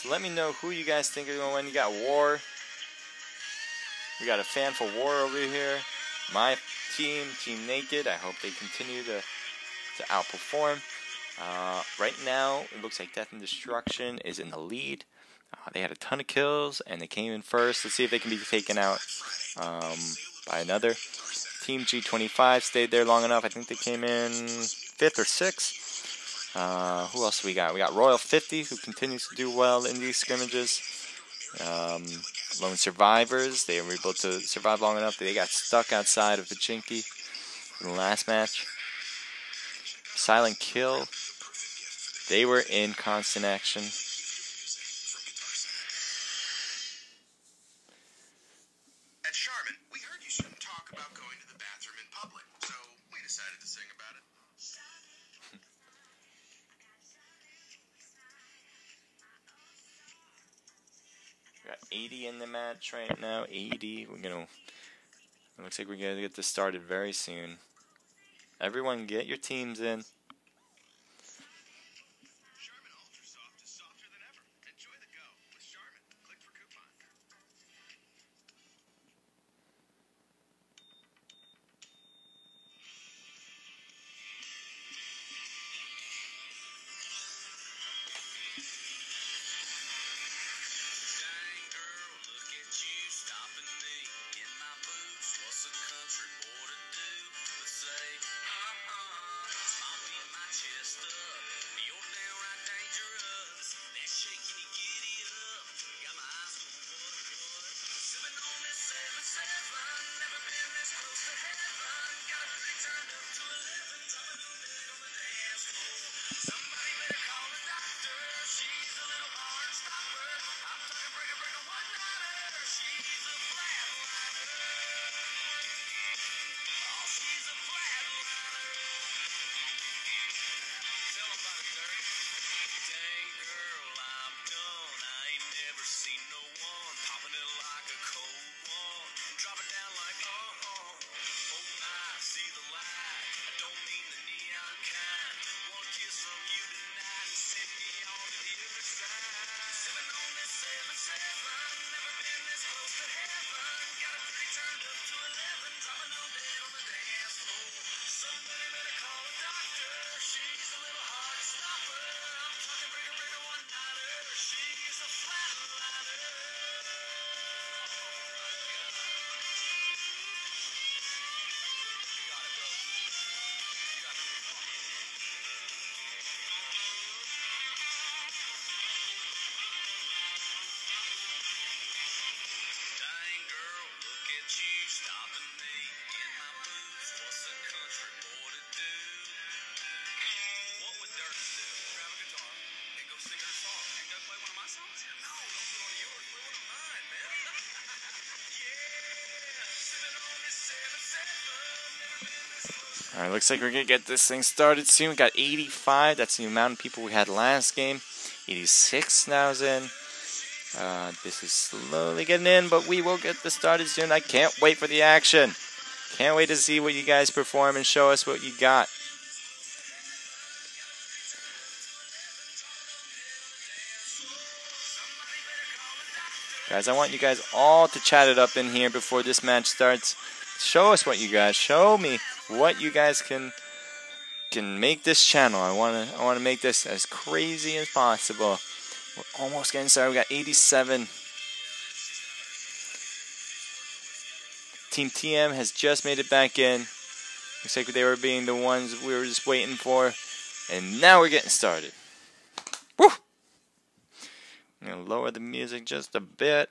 So let me know who you guys think are going to win. You got War. We got a fan for War over here. My team, Team Naked. I hope they continue to outperform. Right now, it looks like Death and Destruction is in the lead. They had a ton of kills, and they came in first. Let's see if they can be taken out by another. Team G25 stayed there long enough. I think they came in 5th or 6th. Who else we got? We got Royal 50, who continues to do well in these scrimmages. Lone Survivors, they were able to survive long enough that they got stuck outside of Pachinki in the last match. Silent Kill, they were in constant action. At Charmin, we heard you shouldn't talk about going to the bathroom in public, so we decided to sing about it. We got 80 in the match right now. 80. It looks like we're gonna get this started very soon. Everyone, get your teams in. Charmin Ultra Soft is softer than ever. Enjoy the go with Charmin. Click for coupon. Dang girl, look at you stopping me in my boots. What's a country boy to do but say, I'll beat my chest up. You're downright dangerous. That shaking you giddy up. Got my eyes on what? Sipping on this 7-7. Never been this close to heaven. Got a pretty turned up to 11. Dropping on dead on the dance floor. Somebody better call the doctor. She's a little hard stopper. I'm talking breaker, one-nighter. She's a flatliner. Oh, she's a flatliner. Tell 'em about it, Dirk. Dang girl, I'm done. I ain't never seen no one popping it like a cold one. Drop it down like oh my, see the light. I don't mean the neon kind. One kiss from you tonight and send me on to the other side. Sipping on this 7-7. Never been this close to heaven. Got a pretty turned up to 11. Dropping on dead on the dance floor. Somebody better call a doctor. She's a little hard to stop her. I'm talking breaker, one-nighter. She's a flatliner. You got it, bro. You got it. Dang girl, look at you stopping me in my boots. What's a country boy to do? What would Dirk do? Grab a guitar and go sing her song and go play one of my songs? No, don't play one of yours. Play one of mine, man. Yeah, sipping on this 7-7. Never been this close. Alright, looks like we're gonna get this thing started soon. We got 85. That's the amount of people we had last game. 86 now's in. This is slowly getting in, but we will get this started soon. I can't wait for the action. Can't wait to see what you guys perform and show us what you got. Guys, I want you guys all to chat it up in here before this match starts. Show us what you guys. Show me what you guys can make this channel. I want to make this as crazy as possible. We're almost getting started. We got 87. Team TM has just made it back in. Looks like they were being the ones we were just waiting for. And now we're getting started. Woo! I'm going to lower the music just a bit.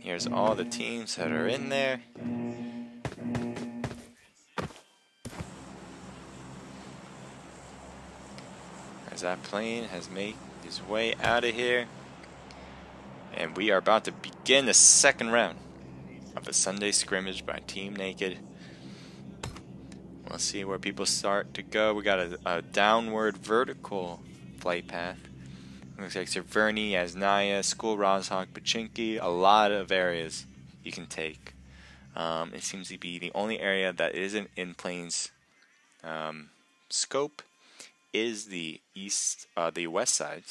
Here's all the teams that are in there. As that plane has made his way out of here. And we are about to begin the second round of a Sunday scrimmage by Team Naked. We'll see where people start to go. We got a downward vertical flight path. Looks like Severny, Asnaya, School, Rozhok, Pachinki, a lot of areas you can take. It seems to be the only area that isn't in plane's scope is the west side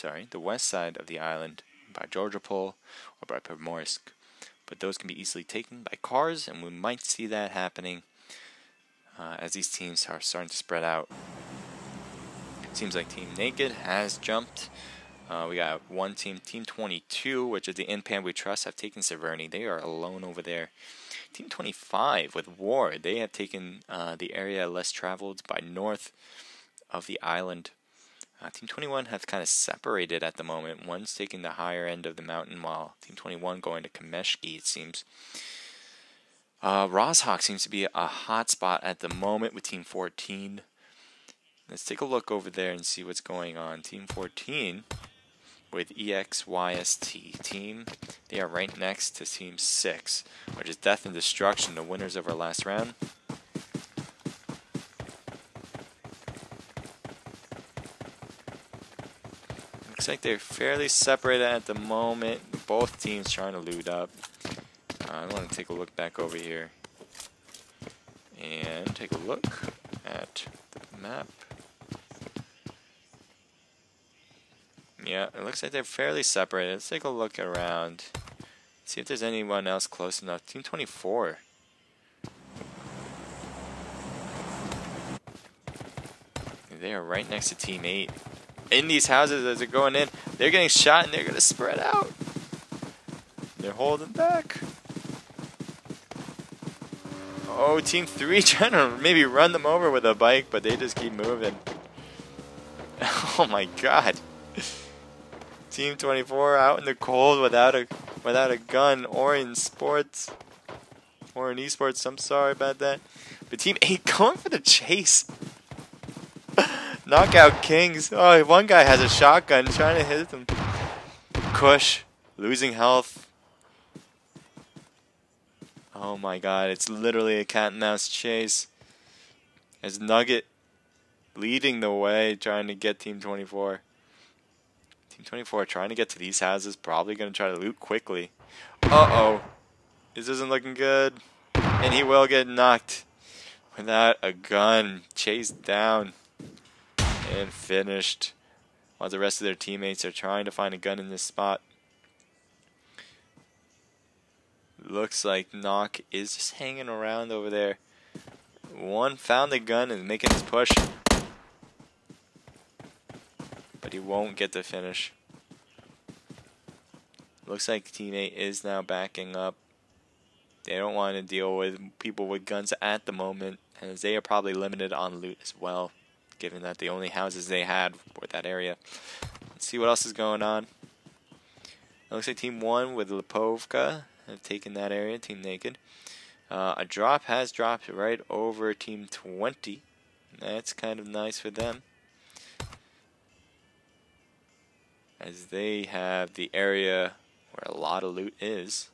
of the island by Georgopol or by Primorsk. but those can be easily taken by cars, and we might see that happening as these teams are starting to spread out. Seems like Team Naked has jumped. We got one team, Team 22, which is the Inpan we trust, have taken Severny. They are alone over there. Team 25 with War, they have taken the area less traveled by north of the island. Team 21 have kind of separated at the moment. One's taking the higher end of the mountain, while Team 21 going to Kameshki, it seems. Rozhawk seems to be a hot spot at the moment with Team 14. Let's take a look over there and see what's going on. Team 14 with EXYST team. They are right next to Team 6, which is Death and Destruction, the winners of our last round. Looks like they're fairly separated at the moment. Both teams trying to loot up. I want to take a look back over here and take a look at the map. Yeah, it looks like they're fairly separated. Let's take a look around. See if there's anyone else close enough. Team 24. They are right next to Team 8. In these houses as they're going in, they're getting shot and they're going to spread out. They're holding back. Oh, Team 3 trying to maybe run them over with a bike, but they just keep moving. Oh my god. Team 24 out in the cold without a gun, or in sports, or in esports. I'm sorry about that. But Team 8 going for the chase. Knockout Kings. Oh, one guy has a shotgun trying to hit them. Kush losing health. Oh my god, it's literally a cat and mouse chase. As Nugget leading the way, trying to get Team 24. Team 24 trying to get to these houses, probably going to try to loot quickly. Uh-oh. This isn't looking good. And he will get knocked without a gun. Chased down. And finished. While the rest of their teammates are trying to find a gun in this spot. Looks like Knock is just hanging around over there. One found the gun and making his push. But he won't get the finish. Looks like Team 8 is now backing up. They don't want to deal with people with guns at the moment, as they are probably limited on loot as well, given that the only houses they had were that area. Let's see what else is going on. It looks like Team 1 with Lipovka have taken that area, Team Naked. A drop has dropped right over Team 20. That's kind of nice for them, as they have the area where a lot of loot is.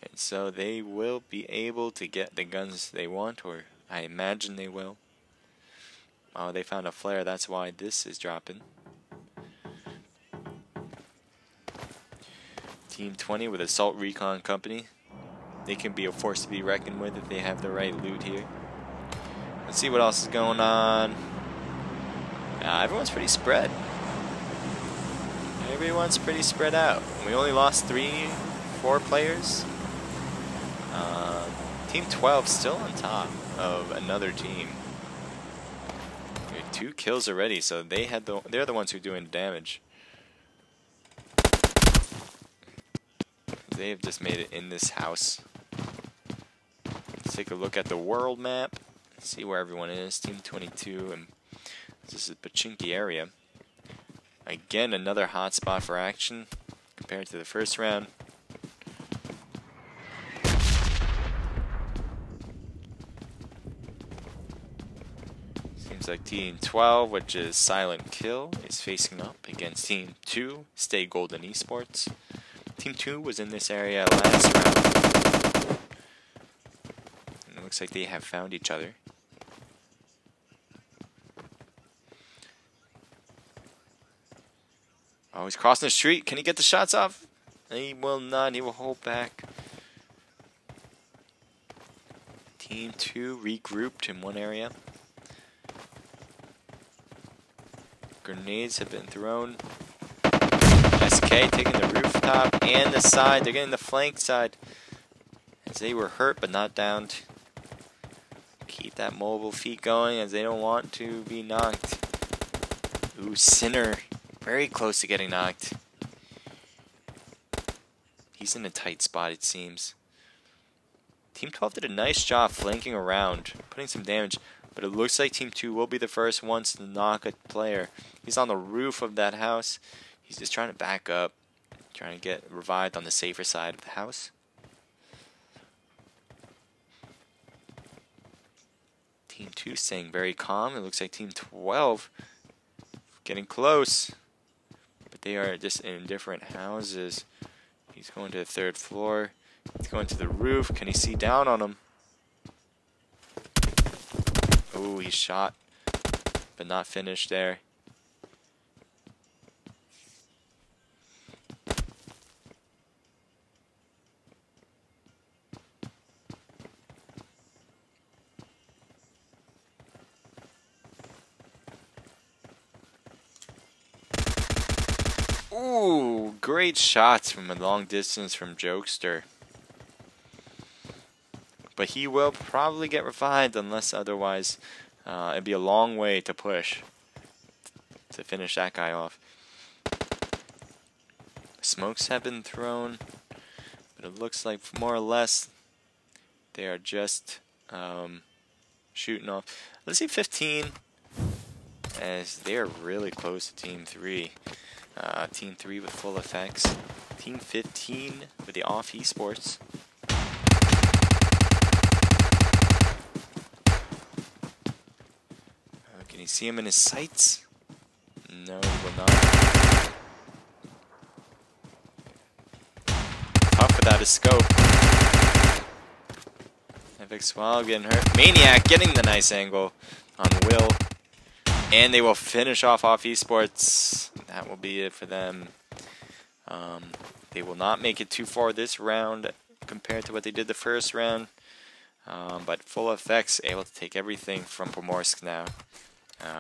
And so they will be able to get the guns they want, or I imagine they will. Oh, they found a flare, that's why this is dropping. Team 20 with Assault Recon Company. They can be a force to be reckoned with if they have the right loot here. Let's see what else is going on. Everyone's pretty spread. Everyone's pretty spread out. We only lost 4 players. Team 12 still on top of another team. 2 kills already, so they're the ones who are doing damage. They have just made it in this house. Let's take a look at the world map. See where everyone is. Team 22, and this is Pachinki area. Again, another hot spot for action compared to the first round. Seems like Team 12, which is Silent Kill, is facing up against Team 2, Stay Golden Esports. Team 2 was in this area last round. And it looks like they have found each other. Oh, he's crossing the street. Can he get the shots off? He will not. He will hold back. Team 2 regrouped in one area. Grenades have been thrown. SK Okay, taking the rooftop and the side. They're getting the flank side. As they were hurt but not downed. Keep that mobile feet going as they don't want to be knocked. Ooh, Sinner. Very close to getting knocked. He's in a tight spot, it seems. Team 12 did a nice job flanking around, putting some damage. But it looks like Team 2 will be the first ones to knock a player. He's on the roof of that house. He's just trying to back up. Trying to get revived on the safer side of the house. Team 2 staying very calm. It looks like Team 12 getting close. But they are just in different houses. He's going to the 3rd floor. He's going to the roof. Can he see down on him? Oh, he's shot. But not finished there. Ooh, great shots from a long distance from Jokester. But he will probably get revived unless otherwise it'd be a long way to push to finish that guy off. Smokes have been thrown, but it looks like more or less they are just shooting off. Let's see 15 as they are really close to Team 3. Team 3 with full effects. Team 15 with the off esports. Can you see him in his sights? No, he will not. Tough without a scope. Epic Swallow getting hurt. Maniac getting the nice angle on Will. And they will finish off esports. That will be it for them. They will not make it too far this round compared to what they did the first round. But full effects able to take everything from Pomorsk now.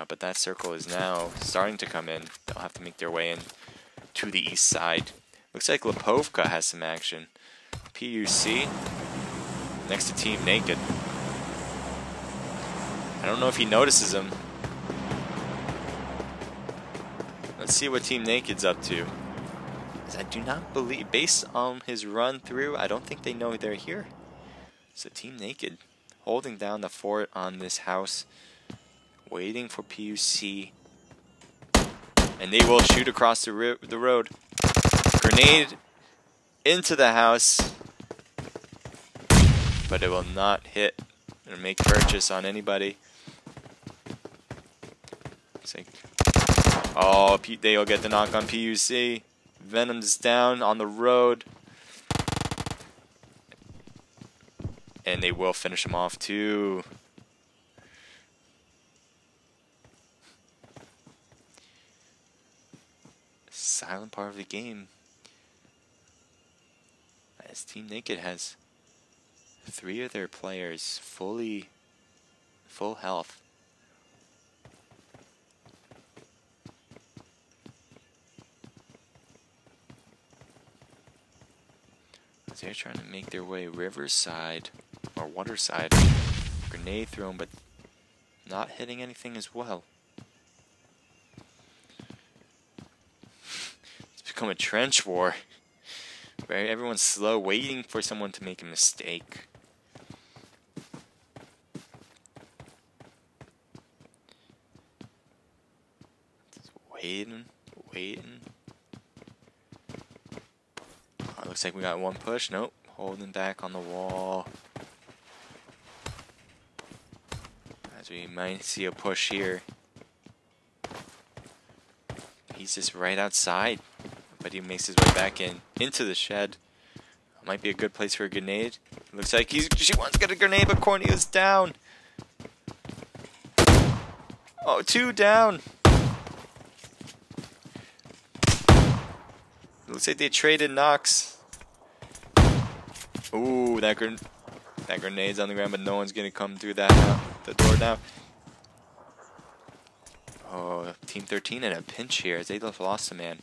But that circle is now starting to come in. They'll have to make their way in to the east side. Looks like Lipovka has some action. PUC next to Team Naked. I don't know if he notices him. Let's see what Team Naked's up to. I do not believe, based on his run through, I don't think they know they're here. So Team Naked holding down the fort on this house, waiting for PUC. And they will shoot across the road. Grenade into the house. But it will not hit or make purchase on anybody. Looks like, oh, they'll get the knock on PUC. Venom's down on the road. And they will finish him off too. Silent part of the game. As Team Naked has 3 of their players full health. They're trying to make their way riverside or waterside. Grenade thrown, but not hitting anything as well. It's become a trench war. Where everyone's slow, waiting for someone to make a mistake. Just waiting. Looks like we got one push. Nope. Holding back on the wall. As we might see a push here. He's just right outside. But he makes his way back into the shed. Might be a good place for a grenade. Looks like she wants to get a grenade, but Corneo's down. Oh, 2 down. Looks like they traded knocks. Ooh, that grenade's on the ground, but no one's gonna come through the door now. Oh, Team 13 in a pinch here as they just lost a man.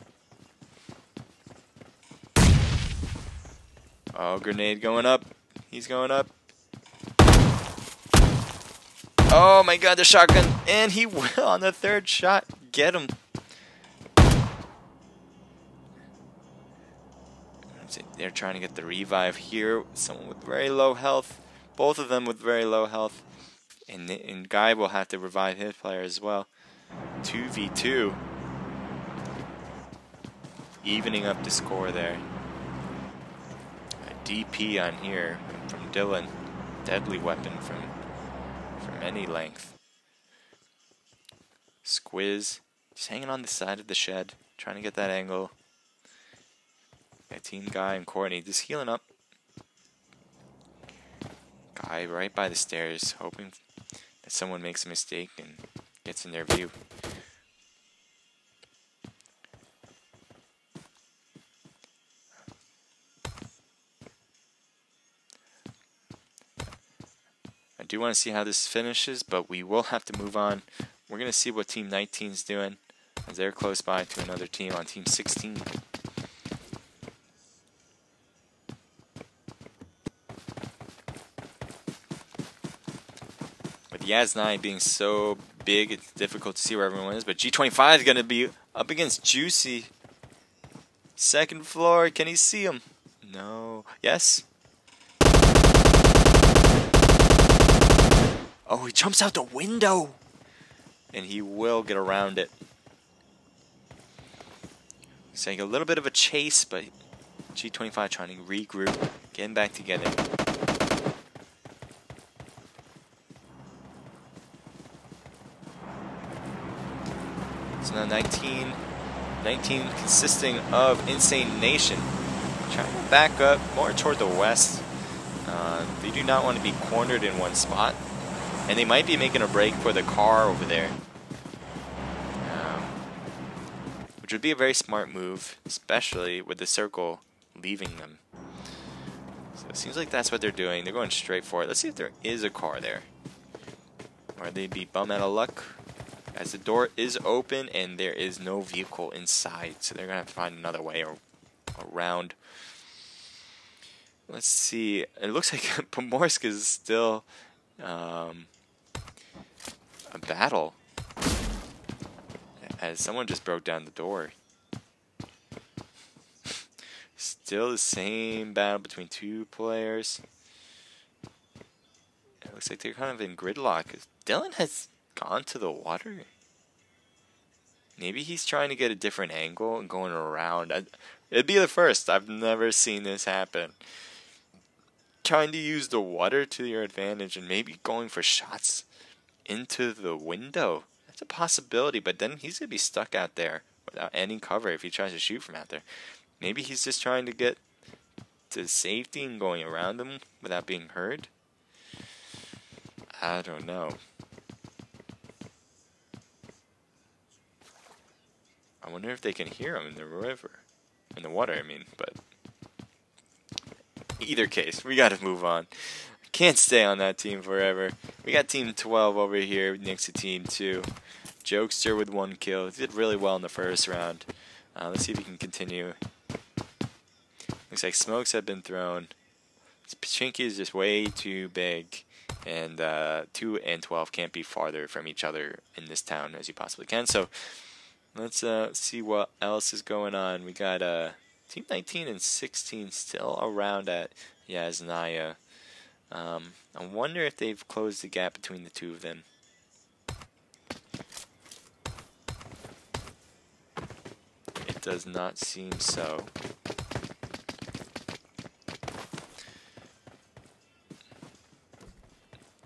Oh, grenade going up. He's going up. Oh my god, the shotgun. And he will on the third shot. Get him. They're trying to get the revive here. Someone with very low health. Both of them with very low health. And Guy will have to revive his player as well. 2v2. Evening up the score there. A DP on here from Dylan. Deadly weapon from any length. Squiz just hanging on the side of the shed, trying to get that angle. Got Team Guy and Courtney just healing up. Guy right by the stairs, hoping that someone makes a mistake and gets in their view. I do want to see how this finishes, but we will have to move on. We're going to see what Team 19 is doing, as they're close by to another team on Team 16. With Yaz9 being so big, it's difficult to see where everyone is, but G25 is going to be up against Juicy. Second floor, can he see him? No. Yes? Oh, he jumps out the window! And he will get around it. It's like a little bit of a chase, but G25 trying to regroup, getting back together. So now 19 consisting of Insane Nation. Trying to back up more toward the west. They do not want to be cornered in one spot. And they might be making a break for the car over there. Which would be a very smart move, especially with the circle leaving them. So it seems like that's what they're doing. They're going straight for it. Let's see if there is a car there. Or they'd be bum out of luck. As the door is open and there is no vehicle inside. So they're going to have to find another way around. Let's see. It looks like Pomorsk is still a battle. As someone just broke down the door. Still the same battle between two players. It looks like they're kind of in gridlock. Dylan has gone to the water. Maybe he's trying to get a different angle and going around. It'd be the first. I've never seen this happen. Trying to use the water to your advantage and maybe going for shots into the window. That's a possibility, but then he's going to be stuck out there without any cover if he tries to shoot from out there. Maybe he's just trying to get to safety and going around them without being heard. I don't know. I wonder if they can hear him in the river. In the water, I mean, but either case, we gotta move on. Can't stay on that team forever. We got Team 12 over here next to Team 2. Jokester with 1 kill. He did really well in the first round. Let's see if he can continue. Looks like smokes have been thrown. Pachinki is just way too big. And 2 and 12 can't be farther from each other in this town as you possibly can. So let's see what else is going on. We got Team 19 and 16 still around at Yasnaya. I wonder if they've closed the gap between the two of them. It does not seem so.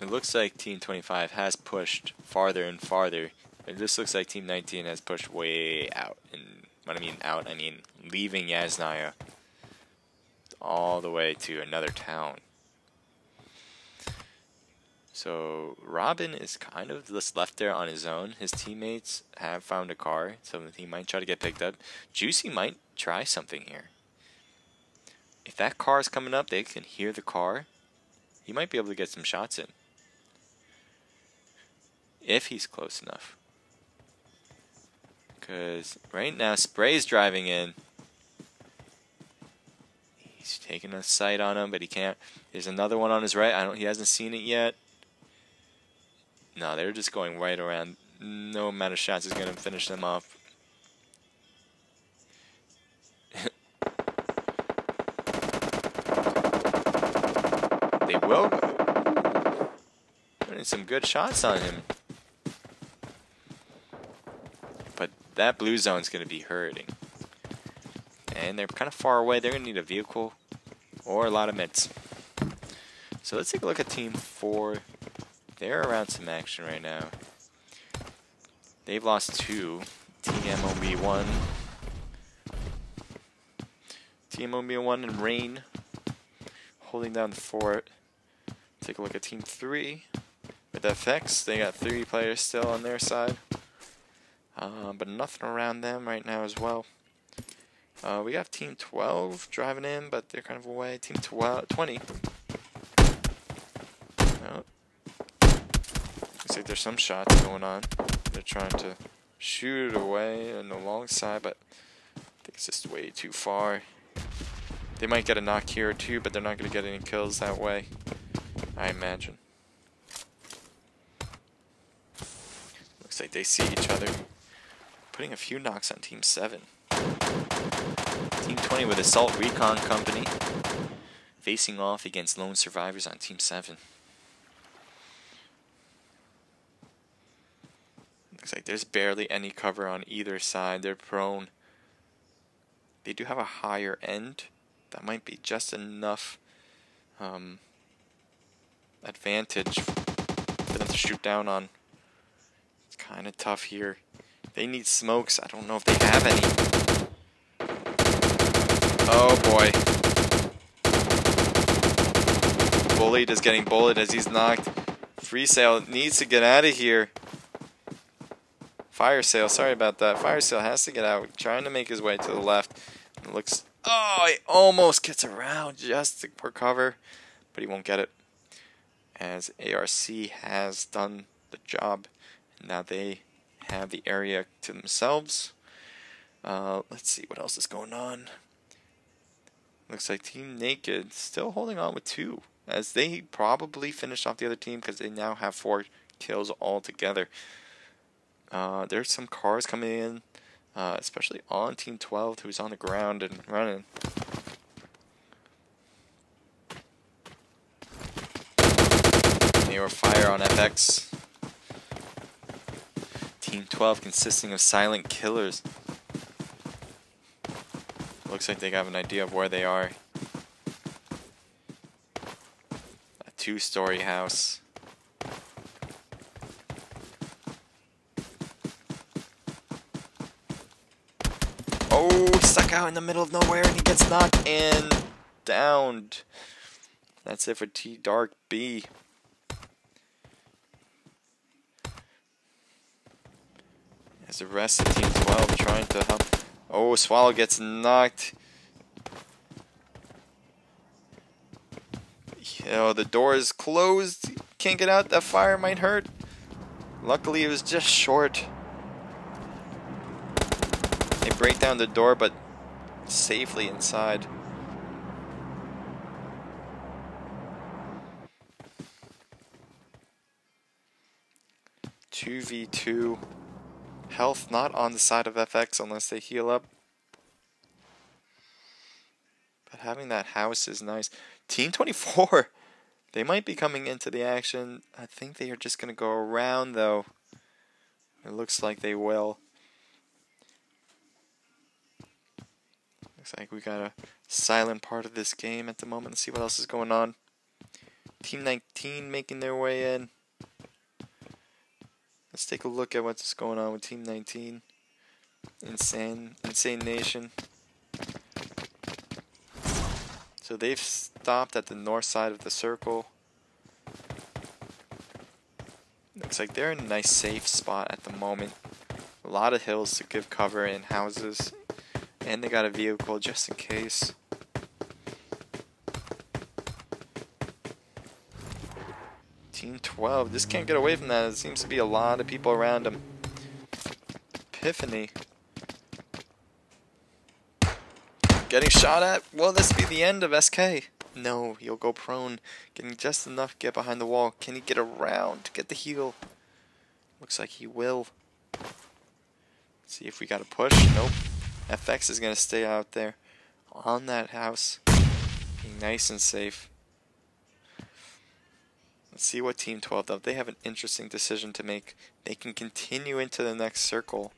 It looks like Team 25 has pushed farther and farther. It just looks like Team 19 has pushed way out. And when I mean out, I mean leaving Yasnaya all the way to another town. So Robin is kind of just left there on his own. His teammates have found a car, so he might try to get picked up. Juicy might try something here. If that car is coming up, they can hear the car. He might be able to get some shots in. If he's close enough. Because right now Spray's driving in. He's taking a sight on him, but he can't. There's another one on his right. He hasn't seen it yet. No, they're just going right around. No amount of shots is going to finish them off. They will. Putting some good shots on him. But that blue zone's going to be hurting. And they're kind of far away. They're going to need a vehicle or a lot of meds. So let's take a look at Team 4. They're around some action right now. They've lost 2. Team MOB1. Team MOB1 and Rain holding down the fort. Take a look at Team 3 with FX. They got 3 players still on their side. But nothing around them right now as well. We have Team 12 driving in, but they're kind of away. Team 20. Oh. Looks like there's some shots going on. They're trying to shoot it away on the long side, but I think it's just way too far. They might get a knock here or two, but they're not going to get any kills that way, I imagine. Looks like they see each other. Putting a few knocks on Team 7. Team 20 with Assault Recon Company facing off against Lone Survivors on Team 7. Looks like there's barely any cover on either side. They're prone. They do have a higher end. That might be just enough advantage for them to shoot down on. It's kind of tough here. They need smokes. I don't know if they have any. Oh boy. Bullied is getting bullied as he's knocked. Free Sale needs to get out of here. Fire Sale, sorry about that. Fire Sale has to get out. Trying to make his way to the left. It looks... Oh, he almost gets around just for cover. But he won't get it. As ARC has done the job. Now they have the area to themselves. Let's see what else is going on. Looks like Team Naked still holding on with 2. As they probably finished off the other team because they now have 4 kills altogether. There's some cars coming in, especially on Team 12, who's on the ground and running. They were fire on FX. Team 12 consisting of silent killers. Looks like they have an idea of where they are. A 2-story house. Oh, stuck out in the middle of nowhere and he gets knocked and downed. That's it for T Dark B. As the rest of Team 12 trying to help. Oh, Swallow gets knocked. Oh, the door is closed. Can't get out. That fire might hurt. Luckily, it was just short. They break down the door, but safely inside. Two v 2. Health not on the side of FX unless they heal up. But having that house is nice. Team 24, they might be coming into the action. I think they are just going to go around, though. It looks like they will. Looks like we got a silent part of this game at the moment. Let's see what else is going on. Team 19 making their way in. Let's take a look at what's going on with Team 19. Insane Nation. So they've stopped at the north side of the circle. Looks like they're in a nice safe spot at the moment. A lot of hills to give cover and houses. And they got a vehicle just in case. Team 12, just can't get away from that. There seems to be a lot of people around him. Epiphany Getting shot at. Will this be the end of SK? No, he'll go prone. Getting just enough to get behind the wall. Can he get around to get the heal? Looks like he will. Let's see if we got a push. Nope. FX is going to stay out there on that house. Being nice and safe. Let's see what Team 12 does. They have an interesting decision to make. They can continue into the next circle.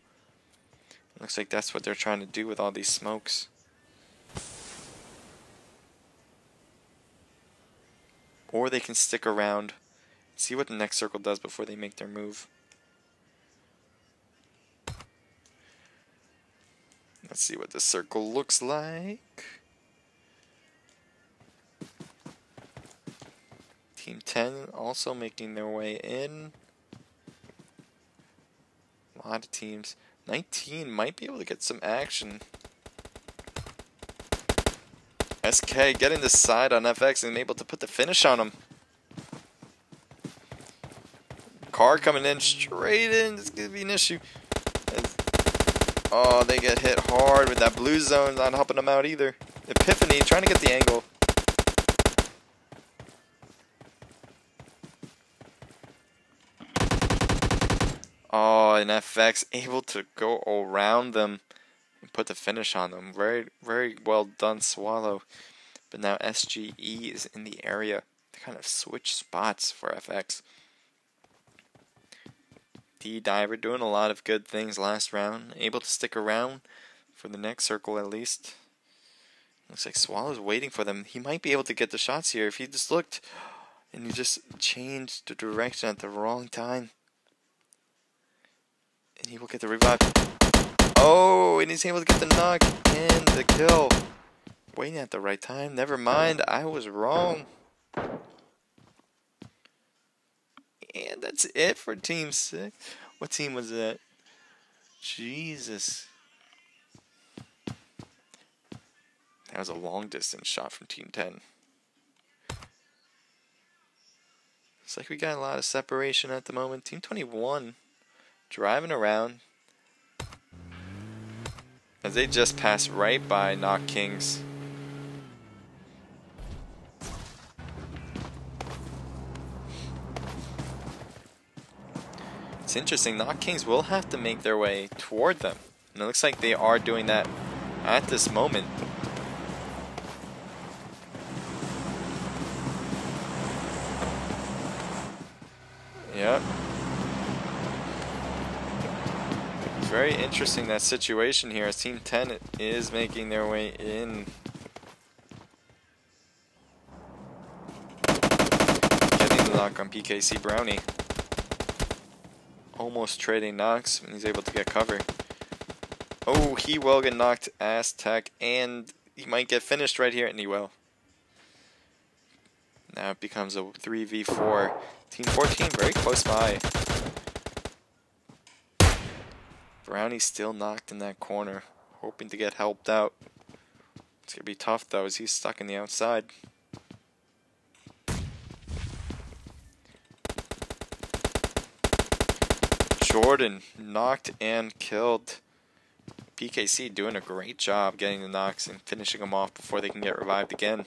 Looks like that's what they're trying to do with all these smokes. Or they can stick around, see what the next circle does before they make their move. Let's see what this circle looks like. Team 10 also making their way in. A lot of teams. 19 might be able to get some action. SK getting the side on FX and able to put the finish on him. Car coming in straight in. It's going to be an issue. Oh, they get hit hard with that blue zone. Not helping them out either. Epiphany trying to get the angle. Oh, and FX able to go around them and put the finish on them. Very, very well done, Swallow. But now SGE is in the area. They kind of switch spots for FX. D-Diver doing a lot of good things last round. Able to stick around for the next circle at least. Looks like Swallow's waiting for them. He might be able to get the shots here if he just looked and he just changed the direction at the wrong time. And he will get the revive. Oh, and he's able to get the knock and the kill. Waiting at the right time. Never mind, I was wrong. And that's it for Team 6. What team was that? Jesus. That was a long distance shot from Team 10. Looks like we got a lot of separation at the moment. Team 21 driving around as they just passed right by Knock Kings. It's interesting, Knock Kings will have to make their way toward them. And it looks like they are doing that at this moment. Yep. It's very interesting, that situation here, as Team 10 is making their way in. Getting the knock on PKC Brownie. Almost trading knocks when he's able to get cover. Oh, he will get knocked Aztec, and he might get finished right here, and he will. Now it becomes a 3v4. Team 14 very close by. Brownie's still knocked in that corner, hoping to get helped out. It's going to be tough though, as he's stuck in the outside. Jordan knocked and killed. PKC doing a great job getting the knocks and finishing them off before they can get revived again.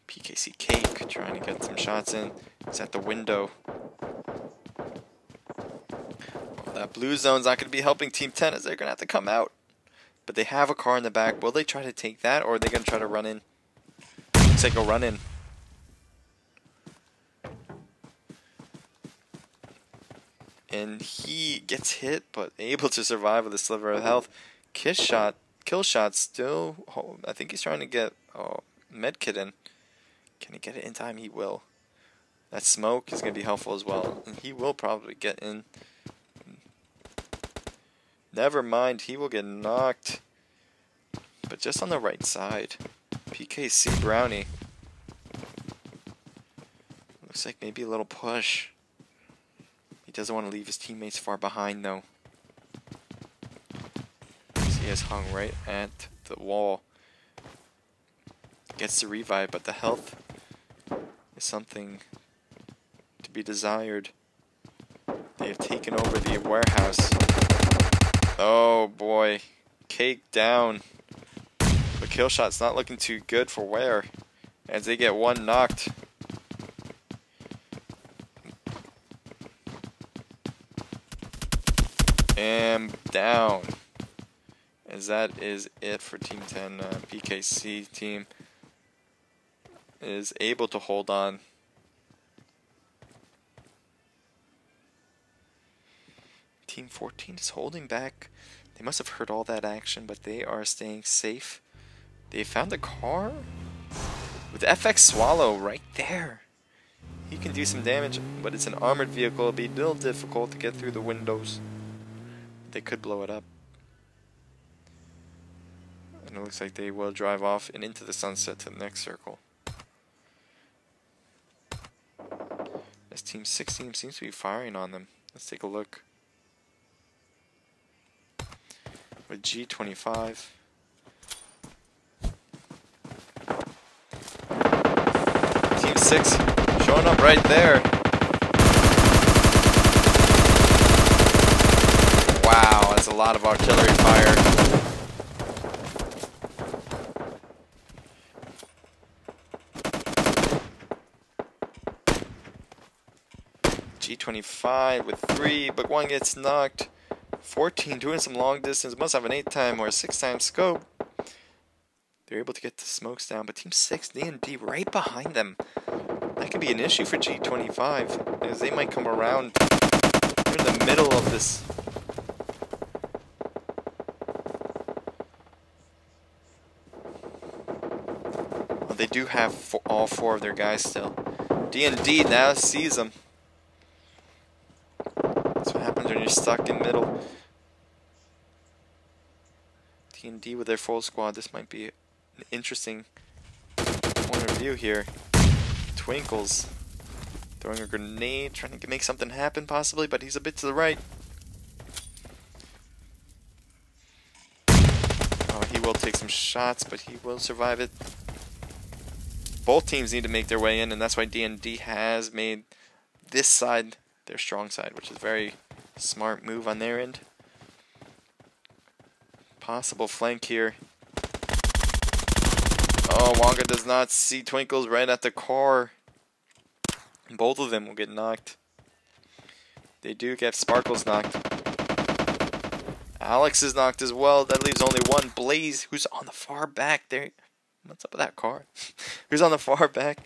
PKC Cake trying to get some shots in. It's at the window. Well, that blue zone's not going to be helping Team 10 as they're going to have to come out. But they have a car in the back. Will they try to take that, or are they going to try to run in? Looks like a run in. And he gets hit, but able to survive with a sliver of health. Kill shot still. I think he's trying to get medkit in. Can he get it in time? He will. That smoke is going to be helpful as well. And he will probably get in. Never mind, he will get knocked. But just on the right side. PKC Brownie. Looks like maybe a little push. He doesn't want to leave his teammates far behind though. He has hung right at the wall. Gets the revive, but the health is something to be desired. They have taken over the warehouse. Oh boy. Cake down. But kill shot's not looking too good for Ware as they get one knocked. And down. As that is it for Team 10. PKC team is able to hold on. Team 14 is holding back. They must have heard all that action, but they are staying safe. They found a car with FX Swallow right there. He can do some damage, but it's an armored vehicle. It'll be a little difficult to get through the windows. They could blow it up. And it looks like they will drive off and into the sunset to the next circle. This Team 16 seems to be firing on them. Let's take a look. With G25. Team 6 showing up right there. Wow, that's a lot of artillery fire. G25 with 3, but 1 gets knocked. 14 doing some long distance, must have an 8-time or a 6-time scope. They're able to get the smokes down, but Team 6, D&D right behind them. That could be an issue for G25, as they might come around. They're in the middle of this. Well, they do have all 4 of their guys still. D&D now sees them. That's what happens when you're stuck in middle. D&D with their full squad. This might be an interesting point of view here. Twinkles throwing a grenade, trying to make something happen possibly, but he's a bit to the right. Oh, he will take some shots, but he will survive it. Both teams need to make their way in, and that's why D&D has made this side their strong side, which is a very smart move on their end. Possible flank here. Oh, Wonga does not see Twinkles right at the car. Both of them will get knocked. They do get Sparkles knocked. Alex is knocked as well. That leaves only one. Blaze, who's on the far back there. What's up with that car? Who's on the far back?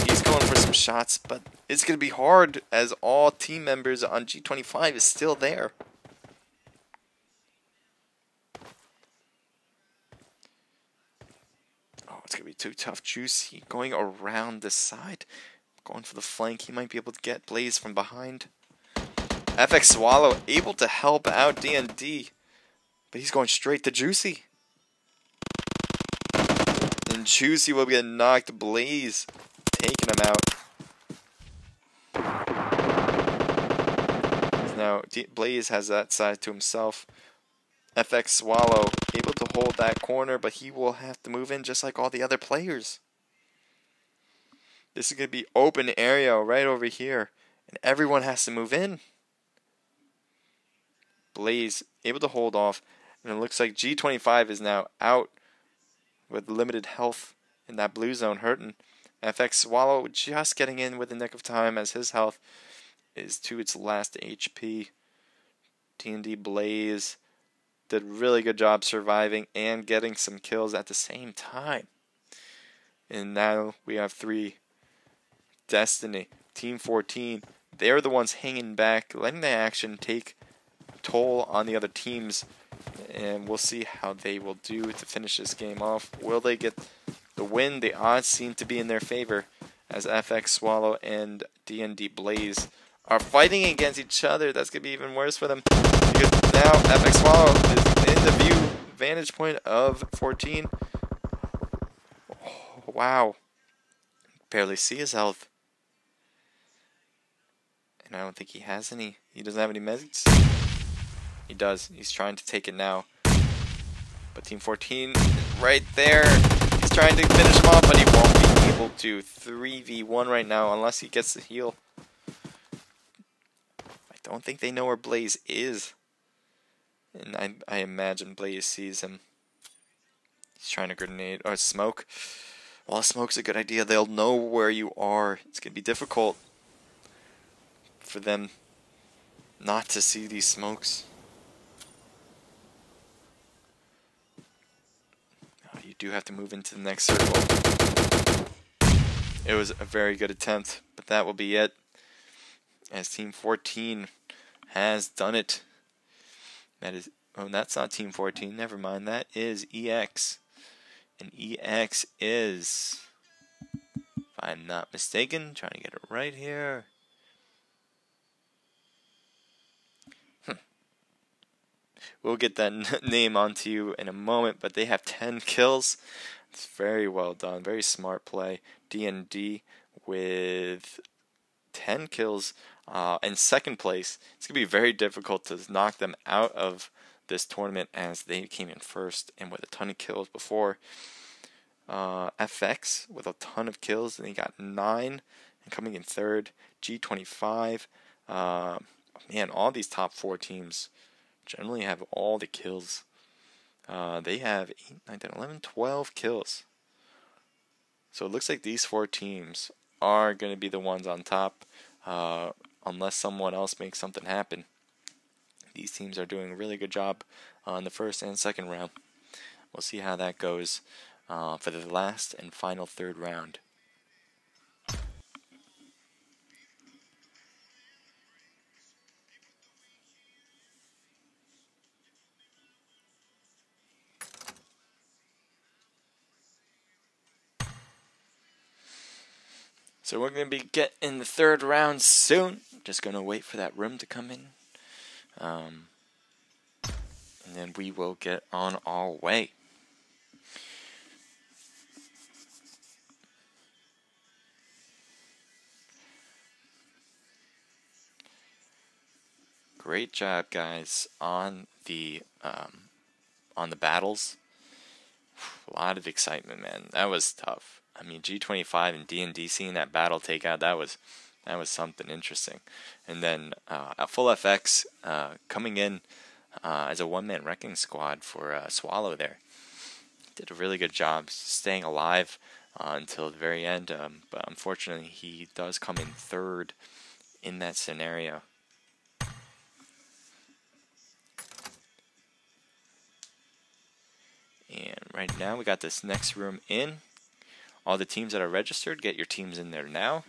He's going for some shots, but it's going to be hard as all team members on G25 is still there. Oh, it's going to be too tough. Juicy going around the side. Going for the flank. He might be able to get Blaze from behind. FX Swallow able to help out D&D. But he's going straight to Juicy. And Juicy will get knocked. Blaze taking him out. Now Blaze has that side to himself. FX Swallow able to hold that corner, but he will have to move in just like all the other players. This is going to be open area right over here, and everyone has to move in. Blaze able to hold off, and it looks like G25 is now out with limited health in that blue zone, hurting. FX Swallow just getting in with the nick of time as his health is to its last HP. D&D Blaze did a really good job surviving and getting some kills at the same time. And now we have 3. Destiny, Team 14, they're the ones hanging back, letting the action take toll on the other teams. And we'll see how they will do to finish this game off. Will they get the win? The odds seem to be in their favor as FX Swallow and D&D Blaze are fighting against each other. That's going to be even worse for them, because now FX Swallow is in the view vantage point of 14. Oh, wow. Barely see his health. And I don't think he has any. He doesn't have any meds. He does. He's trying to take it now. But Team 14 is right there. He's trying to finish him off, but he won't be able to. 3v1 right now unless he gets the heal. don't think they know where Blaze is. And I imagine Blaze sees him. He's trying to grenade or smoke. Well, smoke's a good idea. They'll know where you are. It's going to be difficult for them not to see these smokes. You do have to move into the next circle. It was a very good attempt, but that will be it. As Team 14 has done it. That is, oh, that's not Team 14. Never mind. That is EX. And EX is, if I'm not mistaken, trying to get it right here. We'll get that name onto you in a moment, but they have 10 kills. It's very well done. Very smart play. D&D with 10 kills in second place. It's going to be very difficult to knock them out of this tournament as they came in first and with a ton of kills before. FX with a ton of kills, and he got 9 and coming in third. G25. Man, all these top 4 teams generally have all the kills. They have 8, 9, 10, 11, 12 kills. So it looks like these 4 teams are going to be the ones on top, unless someone else makes something happen. These teams are doing a really good job on the first and second round. We'll see how that goes for the last and final third round. So we're going to be getting the third round soon. Just going to wait for that room to come in. And then we will get on our way. Great job, guys, on the battles. A lot of excitement, man. That was tough. I mean, G25 and D&D seeing that battle take out, that was something interesting. And then a full FX coming in as a one-man wrecking squad for Swallow there. Did a really good job staying alive until the very end, but unfortunately he does come in third in that scenario. And right now we got this next room in. All the teams that are registered, get your teams in there now.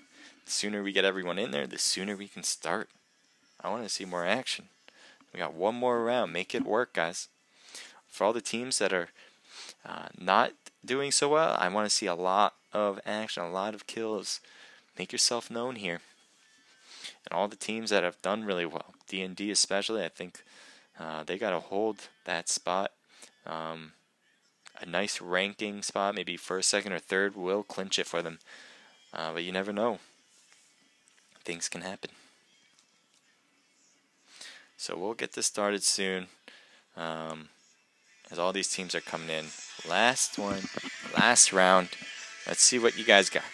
The sooner we get everyone in there, the sooner we can start. I want to see more action. We got one more round. Make it work, guys. For all the teams that are not doing so well, I want to see a lot of action, a lot of kills. Make yourself known here. And all the teams that have done really well, D&D especially, I think they got to hold that spot. A nice ranking spot, maybe first, second, or third, will clinch it for them. But you never know. Things can happen. So we'll get this started soon. As all these teams are coming in. Last one, last round. Let's see what you guys got.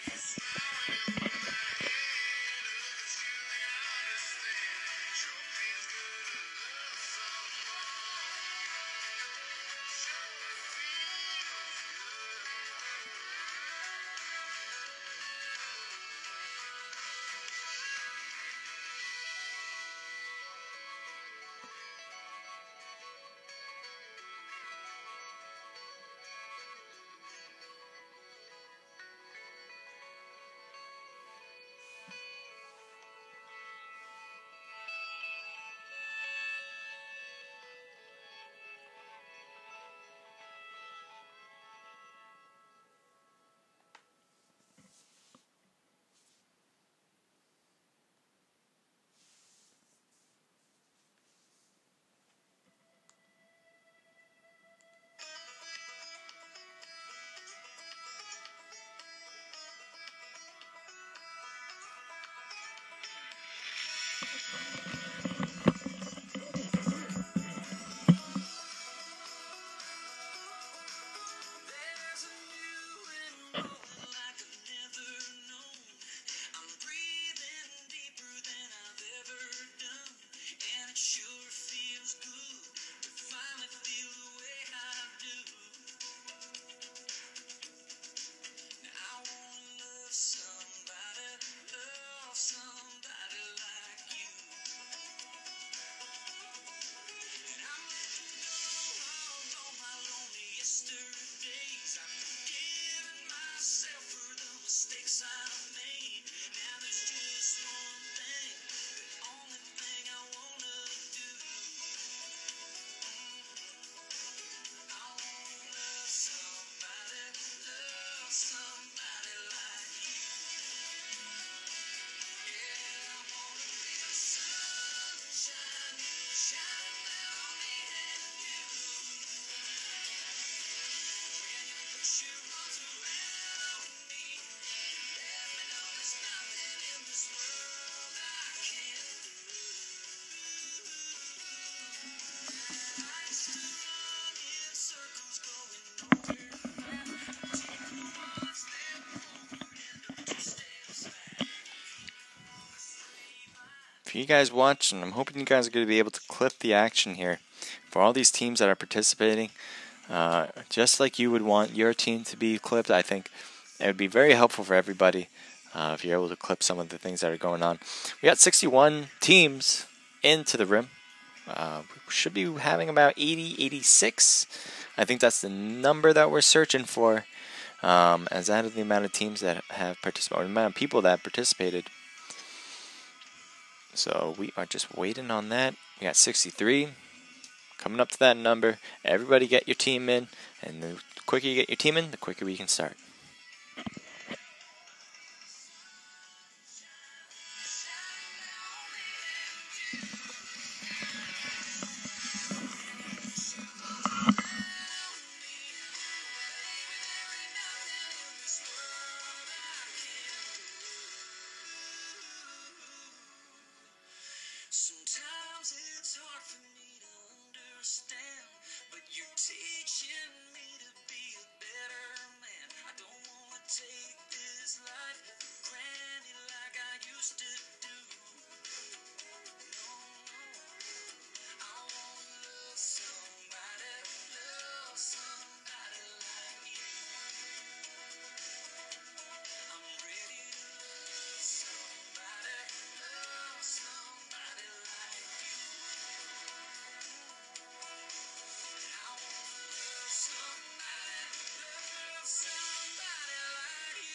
for you guys watching, I'm hoping you guys are going to be able to clip the action here for all these teams that are participating. Just like you would want your team to be clipped, I think it would be very helpful for everybody if you're able to clip some of the things that are going on. We got 61 teams into the rim. We should be having about 80, 86. I think that's the number that we're searching for, as that is the amount of teams that have participated, or the amount of people that have participated. So we are just waiting on that. We got 63. Coming up to that number. Everybody get your team in, and the quicker you get your team in, the quicker we can start. Sometimes it's hard for me to understand, but you're teaching me to be a better man. I don't want to take this life for granted like I used to do. No, I want to love somebody like you. I'm ready to love somebody like you. I want to love somebody like you.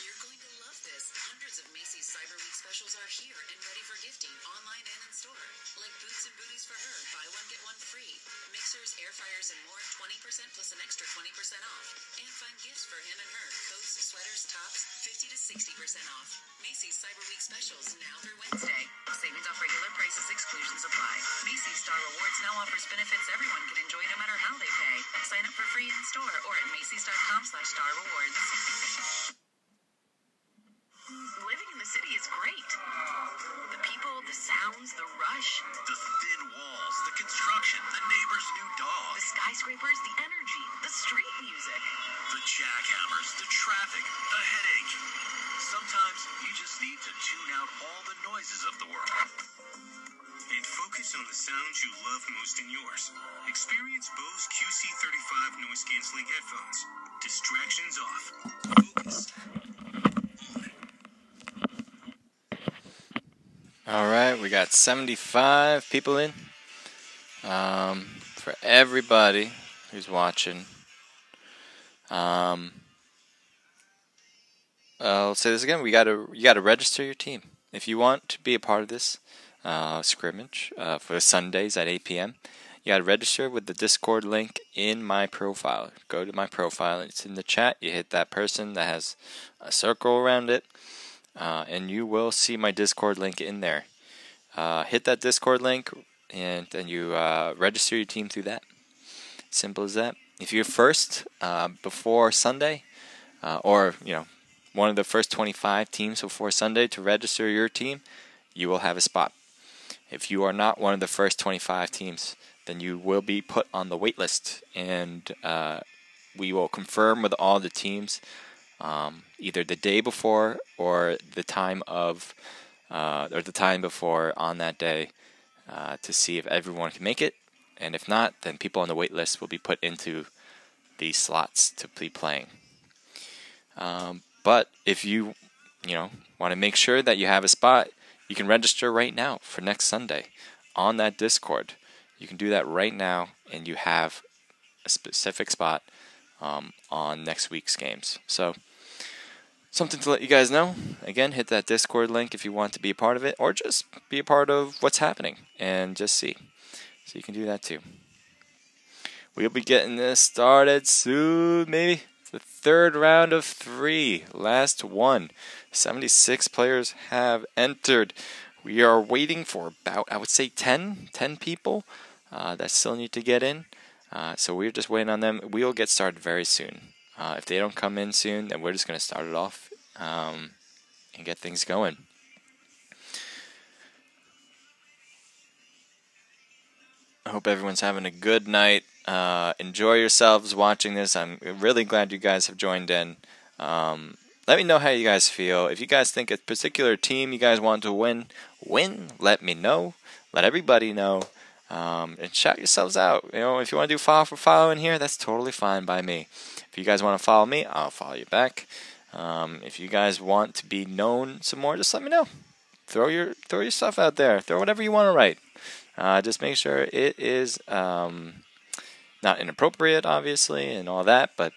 You're going to love this. Hundreds of Macy's Cyber Week specials are here and ready for gifting online and in store. Like boots and booties for her, buy one get one free. Mixers, air fryers, and more, 20% plus an extra 20% off. And find gifts for him and her, coats, sweaters, tops, 50 to 60% off. Macy's Cyber Week specials now through Wednesday. Savings off regular prices, exclusions apply. Macy's Star Rewards now offers benefits everyone can enjoy no matter how they pay. Sign up for free in store or at macys.com/starrewards. Living in the city is great. The people, the sounds, the rush. The thin walls, the construction, the neighbor's new dog. The skyscrapers, the energy, the street music. The jackhammers, the traffic, the headache. Sometimes you just need to tune out all the noises of the world and focus on the sounds you love most in yours. Experience Bose QC35 noise canceling headphones. Distractions off. Focus. Alright, we got 75 people in. For everybody who's watching. I'll say this again. You gotta register your team. if you want to be a part of this scrimmage for Sundays at 8 p.m., you gotta register with the Discord link in my profile. Go to my profile, it's in the chat. You hit that person that has a circle around it, and you will see my Discord link in there. Hit that Discord link, and then you register your team through that. Simple as that. If you're first before Sunday, or one of the first 25 teams before Sunday to register your team, you will have a spot. If you are not one of the first 25 teams, then you will be put on the wait list, and we will confirm with all the teams either the day before or the time before on that day to see if everyone can make it, and if not, then people on the wait list will be put into these slots to be playing. But if you want to make sure that you have a spot, you can register right now for next Sunday on that Discord. You can do that right now, and you have a specific spot on next week's games. So, something to let you guys know. Again, hit that Discord link if you want to be a part of it, or just be a part of what's happening and just see. So you can do that too. We'll be getting this started soon, maybe. The third round of 3, last one. 76 players have entered. We are waiting for about, I would say, 10 people that still need to get in. So we're just waiting on them. We'll get started very soon. If they don't come in soon, then we're just going to start it off and get things going. I hope everyone's having a good night. Enjoy yourselves watching this. I'm really glad you guys have joined in. Let me know how you guys feel. If you guys think a particular team you guys want to win, let me know. Let everybody know. And shout yourselves out. If you want to do follow for follow in here, that's totally fine by me. If you guys want to follow me, I'll follow you back. If you guys want to be known some more, just let me know. Throw your stuff out there. Throw whatever you want to write. Just make sure it is not inappropriate, obviously, and all that. But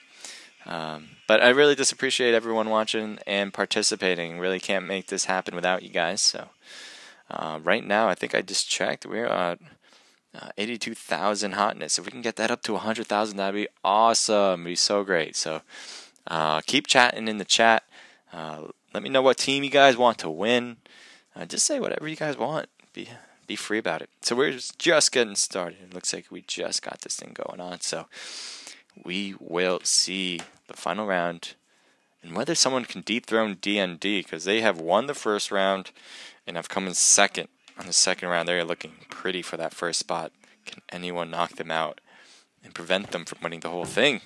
I really just appreciate everyone watching and participating. Really can't make this happen without you guys. So right now, I think I just checked. We're at 82,000 hotness. If we can get that up to 100,000, that'd be awesome. It'd be so great. So keep chatting in the chat. Let me know what team you guys want to win. Just say whatever you guys want. Be free about it. So we're just getting started. It looks like we just got this thing going on. So we will see the final round and whether someone can dethrone D&D, because they have won the first round and have come in second on the second round. They're looking pretty for that first spot. Can anyone knock them out and prevent them from winning the whole thing?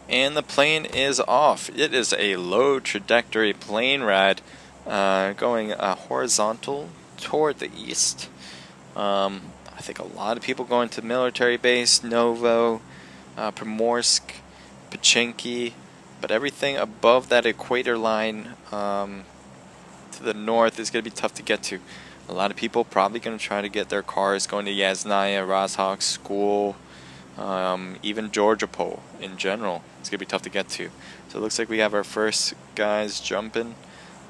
And the plane is off. It is a low trajectory plane ride going horizontal toward the east. I think a lot of people going to military base, Novo, Primorsk, Pachinki, but everything above that equator line to the north is going to be tough to get to. A lot of people probably going to try to get their cars going to Yasnaya, Rozhok, School, even Georgiapol in general. It's going to be tough to get to. So it looks like we have our first guys jumping.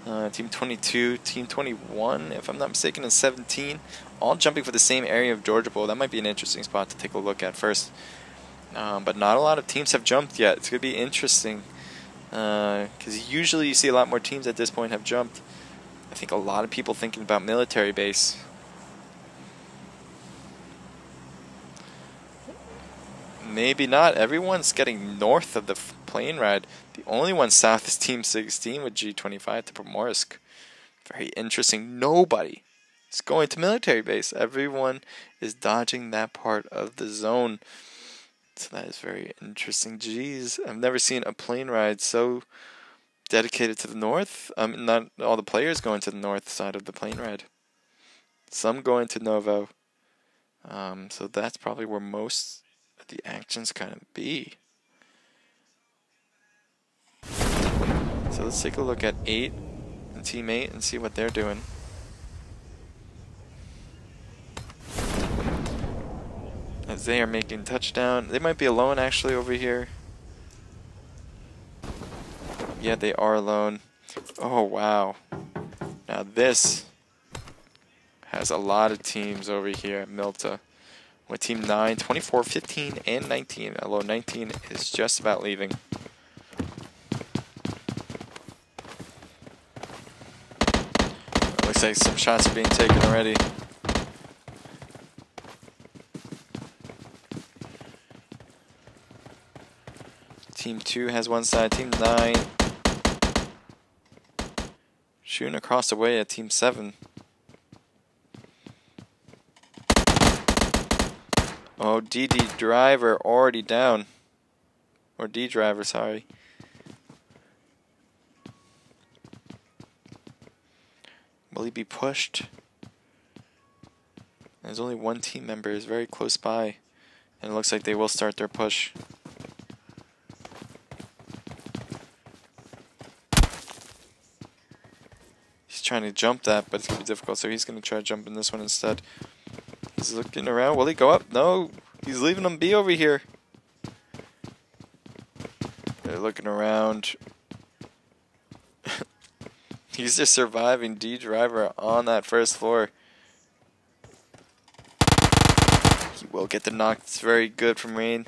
Team 22, Team 21, if I'm not mistaken, and 17. All jumping for the same area of Georgiapol. That might be an interesting spot to take a look at first. But not a lot of teams have jumped yet. It's going to be interesting. Because usually you see a lot more teams at this point have jumped. I think a lot of people thinking about military base. Maybe not. Everyone's getting north of the plane ride. The only one south is Team 16 with G25 to Primorsk. Very interesting. Nobody is going to military base. Everyone is dodging that part of the zone. So that is very interesting. Jeez, I've never seen a plane ride so dedicated to the north. Not all the players going to the north side of the plane ride. Some going to Novo. So that's probably where most of the action's kind of be. So let's take a look at 8 and Team 8 and see what they're doing. As they are making touchdown. They might be alone actually over here. Yeah, they are alone. Oh, wow. Now this has a lot of teams over here at Milta. With Team 9, 24, 15, and 19. Although 19 is just about leaving. Looks like some shots are being taken already. Team 2 has one side. Team 9 shooting across the way at Team 7. Oh, DD driver already down. Or D driver, sorry. Will he be pushed? There's only one team member is very close by. And it looks like they will start their push. He's trying to jump that, but it's going to be difficult, so he's going to try to jump in this one instead. He's looking around. Will he go up? No. He's leaving him be over here. They're looking around. He's just surviving D driver on that first floor. He will get the knock. It's very good from Rain.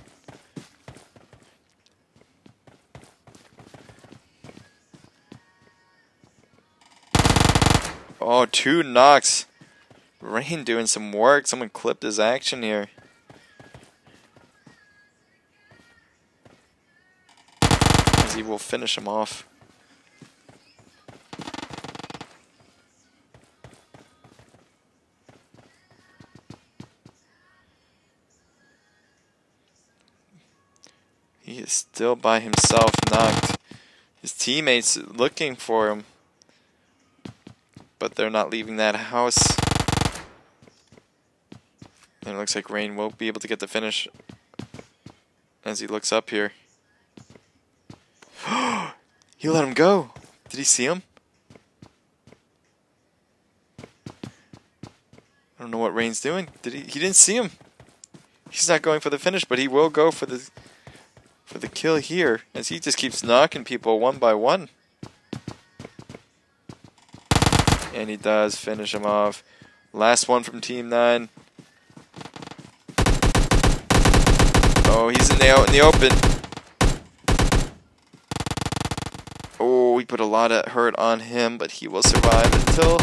Oh, 2 knocks. Rain doing some work. Someone clipped his action here. As he will finish him off. He is still by himself, knocked. His teammates looking for him. But they're not leaving that house. And it looks like Rain won't be able to get the finish as he looks up here. He let him go. Did he see him? I don't know what Rain's doing. He didn't see him. He's not going for the finish, but he will go for the kill here as he just keeps knocking people one by one. And he does finish him off. Last one from Team 9. Oh, he's in the open. Oh, he put a lot of hurt on him, but he will survive until...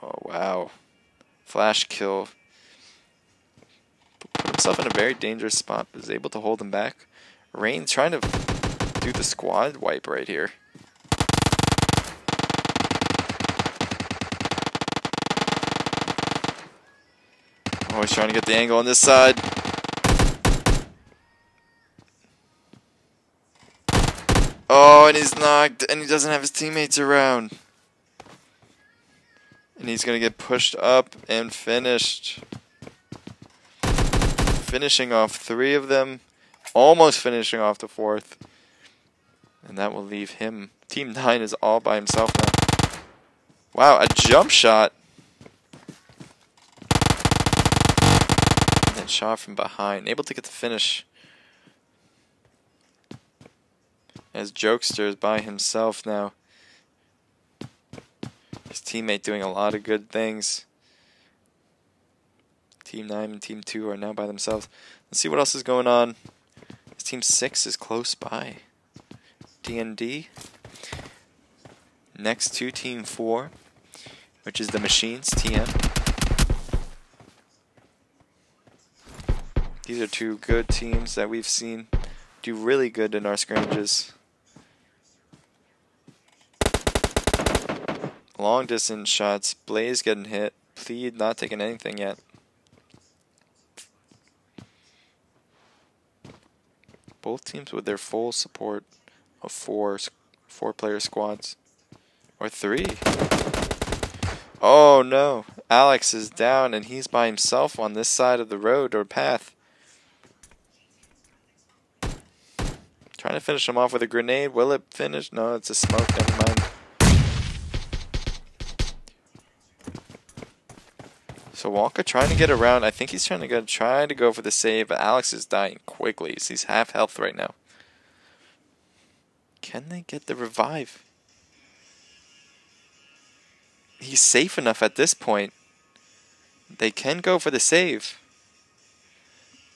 Oh, wow. Flash kill. Put himself in a very dangerous spot, but is able to hold him back. Rain trying to do the squad wipe right here. Oh, he's trying to get the angle on this side. Oh, and he's knocked, and he doesn't have his teammates around. And he's going to get pushed up and finished. Finishing off 3 of them. Almost finishing off the 4th. And that will leave him. Team 9 is all by himself now. Wow, a jump shot. Shot from behind, able to get the finish. As Jokester is by himself now. His teammate doing a lot of good things. Team 9 and Team 2 are now by themselves. Let's see what else is going on. Team 6 is close by. D&D. Next to Team 4, which is the Machines, TM. These are two good teams that we've seen do really good in our scrimmages. Long distance shots. Blaze getting hit. Plead not taking anything yet. Both teams with their full support of four-player squads. Or three. Oh no. Alex is down and he's by himself on this side of the road or path. Trying to finish him off with a grenade. Will it finish? No, it's a smoke. Never mind. So Wonka trying to get around. I think he's trying to go for the save, but Alex is dying quickly. So he's half health right now. Can they get the revive? He's safe enough at this point. They can go for the save.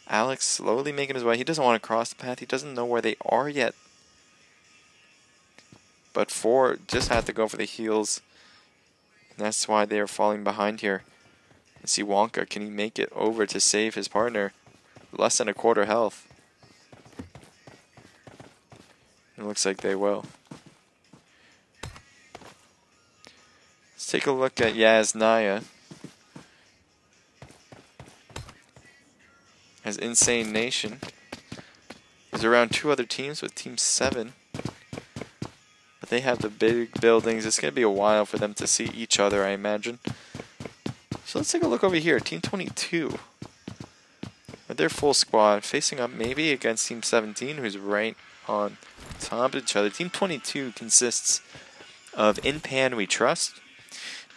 Alex slowly making his way. He doesn't want to cross the path. He doesn't know where they are yet. But 4 just had to go for the heals. And that's why they are falling behind here. Let's see Wonka. Can he make it over to save his partner? Less than a quarter health. It looks like they will. Let's take a look at Yaznaya. As Insane Nation. There's around 2 other teams with Team 7. But they have the big buildings. It's going to be a while for them to see each other, I imagine. So let's take a look over here. Team 22. With their full squad facing up maybe against Team 17, who's right on top of each other. Team 22 consists of In Pan We Trust.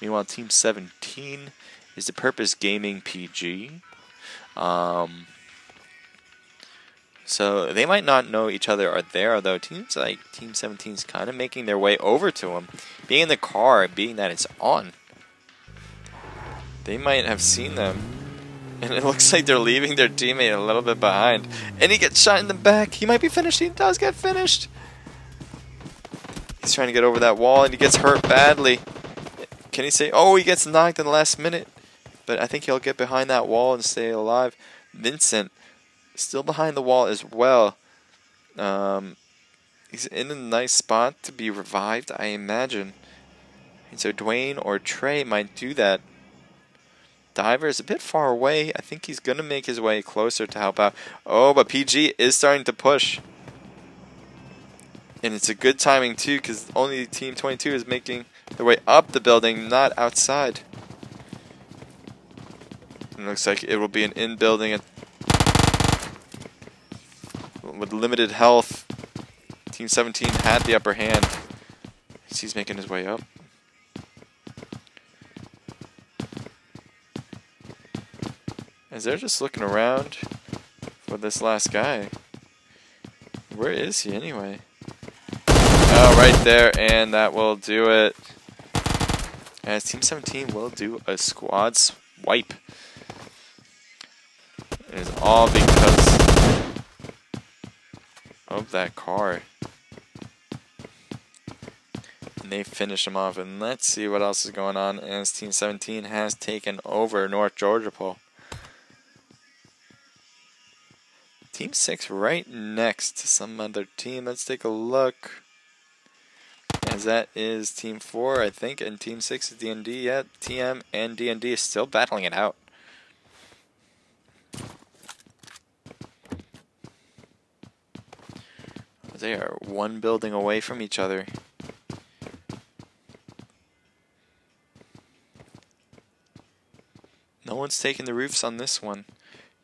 Meanwhile, Team 17 is the Purpose Gaming PG. So they might not know each other are there, though teams like Team 17 is kind of making their way over to him. Being in the car, being that it's on. They might have seen them. And it looks like they're leaving their teammate a little bit behind. And he gets shot in the back. He might be finished. He does get finished. He's trying to get over that wall and he gets hurt badly. Can he say, oh, he gets knocked in the last minute. But I think he'll get behind that wall and stay alive. Vincent, still behind the wall as well. He's in a nice spot to be revived, I imagine. And so Dwayne or Trey might do that. Diver is a bit far away. I think he's going to make his way closer to help out. Oh, but PG is starting to push. And it's a good timing, too, because only Team 22 is making their way up the building, not outside. It looks like it will be an in-building with limited health. Team 17 had the upper hand. He's making his way up. As they're just looking around for this last guy. Where is he anyway? Oh, right there, and that will do it. As Team 17 will do a squad swipe. It is all because of that car. And they finish him off. And let's see what else is going on as Team 17 has taken over North Georgia Pole. Team 6 right next to some other team. Let's take a look. As that is Team 4, I think, and Team 6 is D&D. Yeah, TM and D&D is still battling it out. They are one building away from each other. No one's taking the roofs on this one.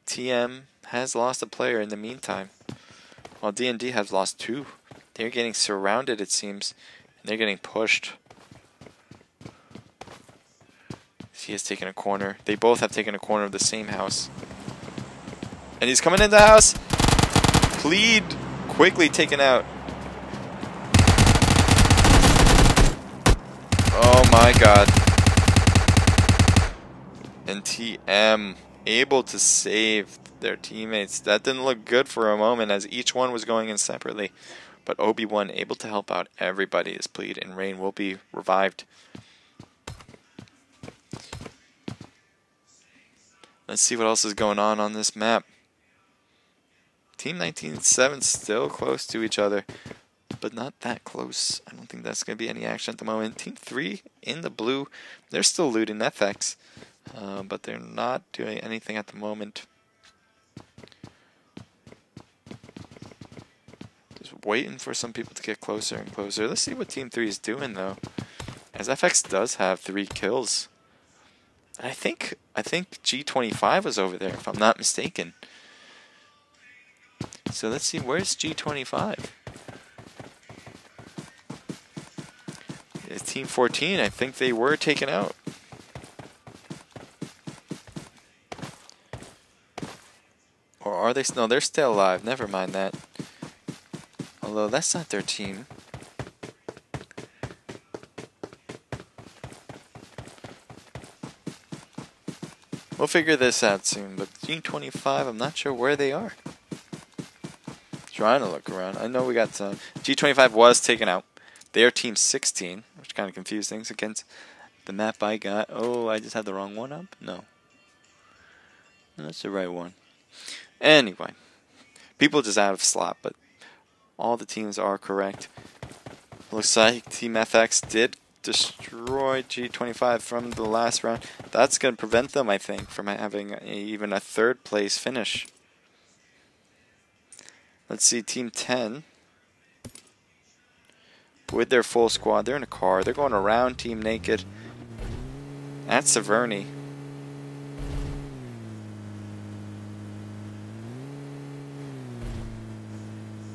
TM has lost a player in the meantime, while D&D has lost 2. They're getting surrounded, it seems, and they're getting pushed. He has taken a corner. They both have taken a corner of the same house. And he's coming in the house! Plead! Quickly taken out. Oh my god. And TM able to save their teammates. That didn't look good for a moment as each one was going in separately. But Obi-Wan able to help out everybody as Plead and Rain will be revived. Let's see what else is going on this map. Team 19-7 still close to each other, but not that close. I don't think that's going to be any action at the moment. Team 3 in the blue, they're still looting FX, but they're not doing anything at the moment. Just waiting for some people to get closer and closer. Let's see what Team 3 is doing, though, as FX does have 3 kills. I think G25 was over there, if I'm not mistaken. So let's see, where's G25? It's Team 14, I think they were taken out. Or are they? No, they're still alive. Never mind that. Although that's not their team. We'll figure this out soon, but G25, I'm not sure where they are. Trying to look around. I know we got some. G25 was taken out. They are Team 16, which kind of confused things against the map I got. Oh, I just had the wrong one up? No. That's the right one. Anyway, people just out of slot, but all the teams are correct. Looks like Team FX did destroy G25 from the last round. That's going to prevent them, I think, from having even a third place finish. Let's see, Team 10 with their full squad. They're in a car. They're going around Team Naked at Severny.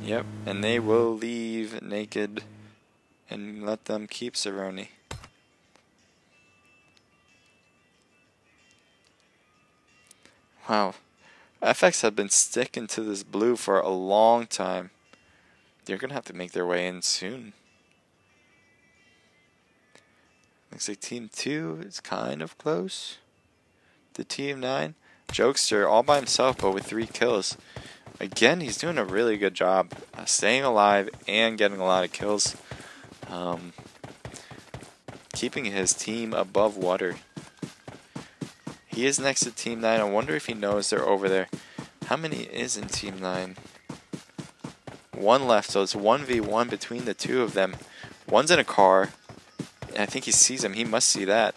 Yep, and they will leave Naked and let them keep Severny. Wow. FX have been sticking to this blue for a long time. They're going to have to make their way in soon. Looks like Team 2 is kind of close to Team 9. Jokester all by himself, but with 3 kills. Again, he's doing a really good job staying alive and getting a lot of kills. Keeping his team above water. He is next to Team 9. I wonder if he knows they're over there. How many is in Team 9? 1 left, so it's 1v1 between the 2 of them. One's in a car, and I think he sees him. He must see that.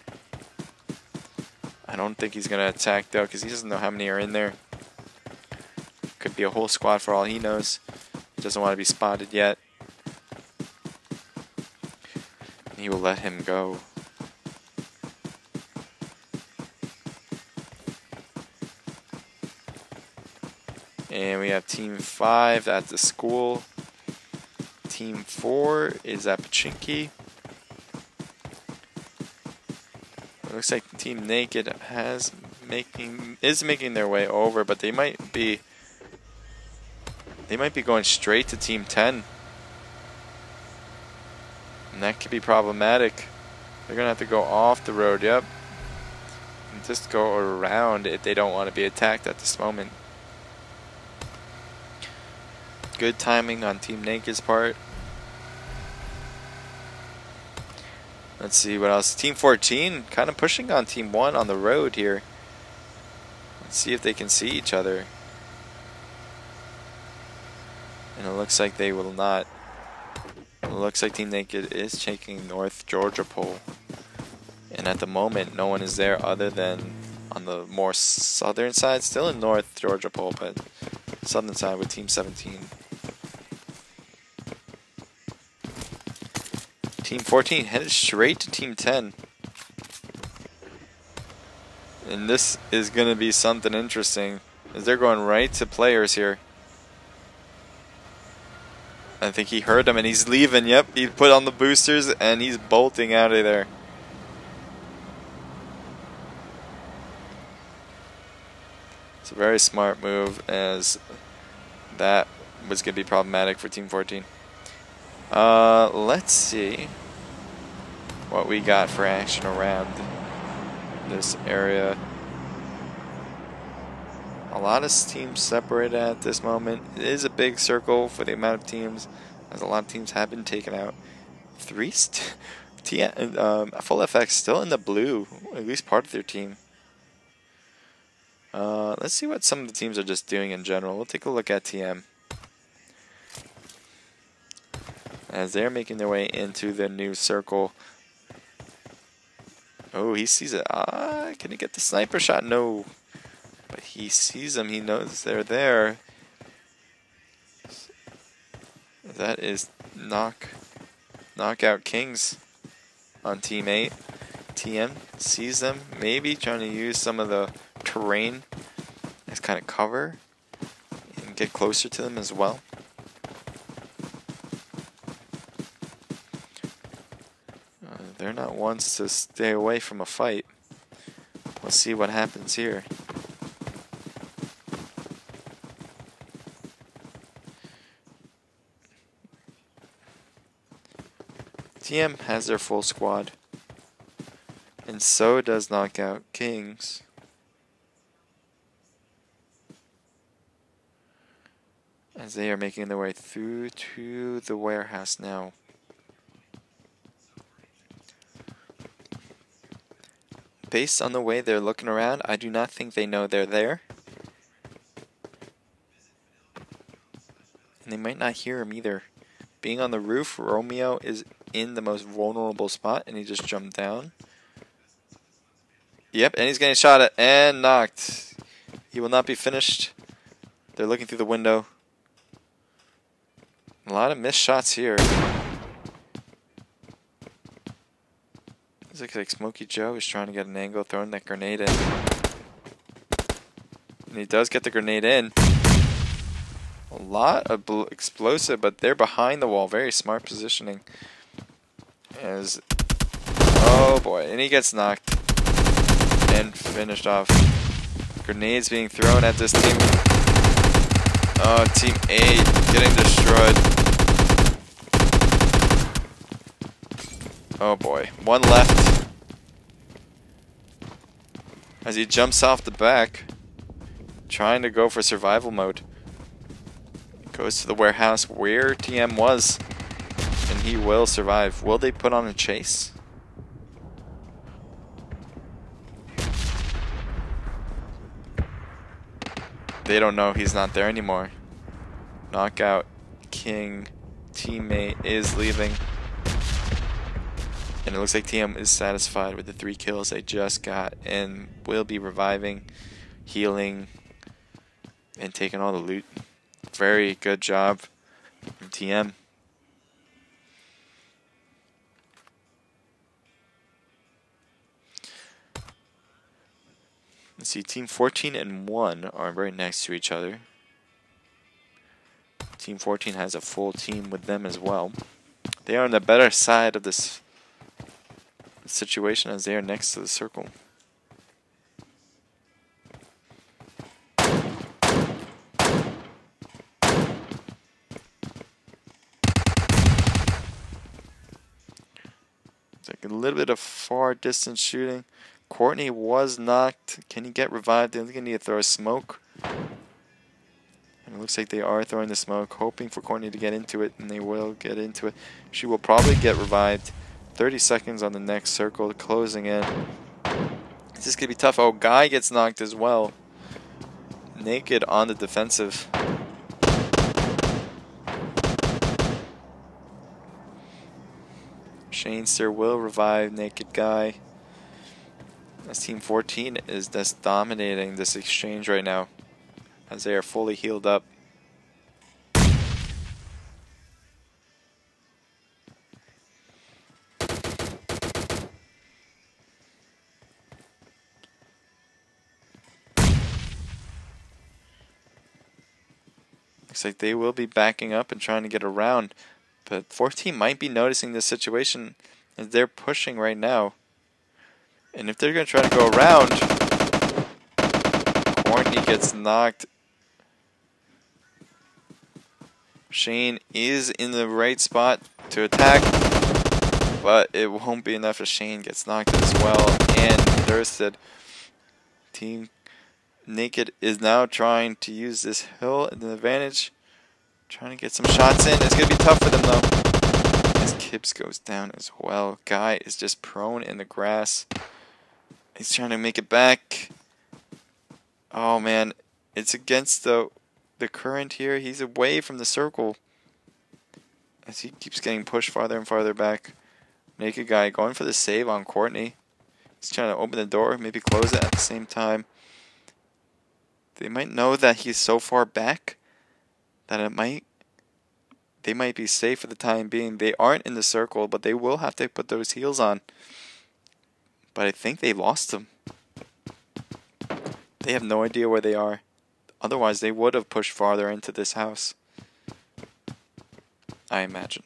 I don't think he's going to attack, though, because he doesn't know how many are in there. Could be a whole squad for all he knows. He doesn't want to be spotted yet. He will let him go. And we have Team 5 at the school. Team 4 is at Pachinki. It looks like Team Naked is making their way over, but they might be going straight to Team 10. And that could be problematic. They're going to have to go off the road, yep. And just go around if they don't want to be attacked at this moment. Good timing on Team Naked's part. Let's see what else. Team 14 kind of pushing on Team 1 on the road here. Let's see if they can see each other. And it looks like they will not. It looks like Team Naked is taking North Georgia Pole. And at the moment, no one is there other than on the more southern side. Still in North Georgia Pole, but southern side with Team 17. Team 14 headed straight to Team 10. And this is going to be something interesting, as they're going right to players here. I think he heard him and he's leaving. Yep, he put on the boosters and he's bolting out of there. It's a very smart move, as that was going to be problematic for Team 14. Let's see what we got for action around this area. A lot of teams separated at this moment. It is a big circle for the amount of teams, as a lot of teams have been taken out. Full FX still in the blue, at least part of their team. Let's see what some of the teams are just doing in general. We'll take a look at TM. As they're making their way into the new circle. Oh, he sees it. Can he get the sniper shot? No. But he sees them. He knows they're there. That is knockout kings on team 8. TM sees them. Maybe trying to use some of the terrain as kind of cover. And get closer to them as well. They're not ones to stay away from a fight. Let's see what happens here. TM has their full squad. And so does Knockout Kings. As they are making their way through to the warehouse now. Based on the way they're looking around, I do not think they know they're there. And they might not hear him either. Being on the roof, Romeo is in the most vulnerable spot, and he just jumped down. Yep, and he's getting shot at and knocked. He will not be finished. They're looking through the window. A lot of missed shots here. Looks like Smokey Joe is trying to get an angle, throwing that grenade in. And he does get the grenade in. A lot of explosive, but they're behind the wall. Very smart positioning. As oh boy, and he gets knocked and finished off. Grenades being thrown at this team. Oh, team 8 getting destroyed. Oh boy, one left. As he jumps off the back, trying to go for survival mode. Goes to the warehouse where TM was, and he will survive. Will they put on a chase? They don't know he's not there anymore. Knockout King teammate is leaving. And it looks like TM is satisfied with the 3 kills they just got and will be reviving, healing, and taking all the loot. Very good job from TM. Let's see, Team 14 and 1 are right next to each other. Team 14 has a full team with them as well. They are on the better side of this situation as they are next to the circle. It's like a little bit of far distance shooting. Courtney was knocked. Can he get revived? They're going to need to throw a smoke. And it looks like they are throwing the smoke, hoping for Courtney to get into it, and they will get into it. She will probably get revived. 30 seconds on the next circle, closing in. This is going to be tough. Oh, Guy gets knocked as well. Naked on the defensive. Shanester will revive Naked Guy. As Team 14 is just dominating this exchange right now, as they are fully healed up. Looks like they will be backing up and trying to get around, but 14 might be noticing this situation as they're pushing right now. And if they're going to try to go around, Courtney gets knocked. Shane is in the right spot to attack, but it won't be enough as Shane gets knocked as well and thirsted. Team Naked is now trying to use this hill as an advantage, trying to get some shots in. It's going to be tough for them though, as Kibbs goes down as well. Guy is just prone in the grass. He's trying to make it back. Oh man, it's against the current here. He's away from the circle as he keeps getting pushed farther and farther back. Naked guy going for the save on Courtney. He's trying to open the door, maybe close it at the same time. They might know that he's so far back that they might be safe for the time being. They aren't in the circle, but they will have to put those heels on. But I think they lost them. They have no idea where they are. Otherwise, they would have pushed farther into this house, I imagine.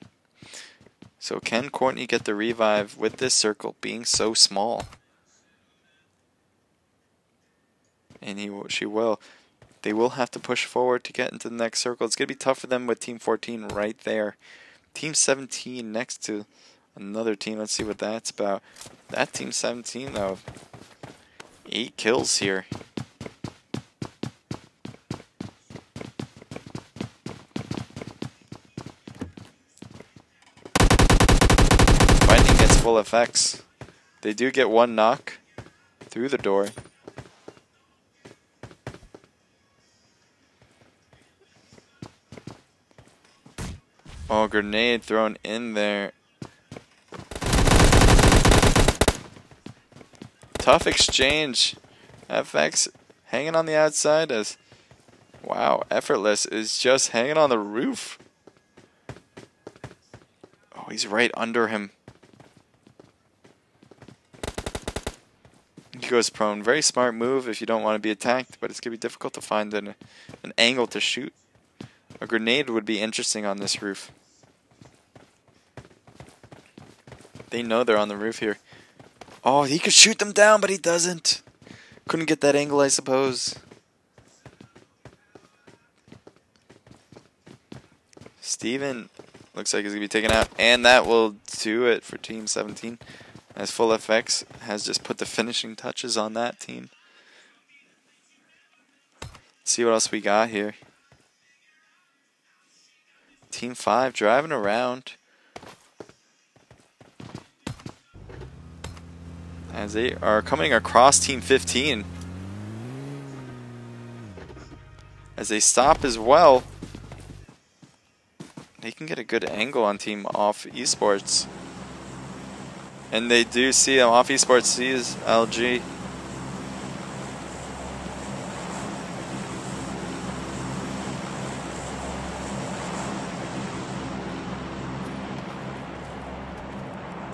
So can Courtney get the revive with this circle being so small? And she will. They will have to push forward to get into the next circle. It's going to be tough for them with Team 14 right there. Team 17 next to another team. Let's see what that's about. That Team 17, though, 8 kills here. Fighting gets full effects. They do get one knock through the door. Oh, grenade thrown in there. Tough exchange. FX hanging on the outside as, wow, Effortless is just hanging on the roof. Oh, he's right under him. He goes prone. Very smart move if you don't want to be attacked, but it's going to be difficult to find an angle to shoot. A grenade would be interesting on this roof. They know they're on the roof here. Oh, he could shoot them down, but he doesn't. Couldn't get that angle, I suppose. Steven looks like he's going to be taken out. And that will do it for Team 17. As Full FX has just put the finishing touches on that team. Let's see what else we got here. Team 5 driving around. As they are coming across Team 15. As they stop as well. They can get a good angle on Team Off Esports. And they do see him. Off Esports sees LG.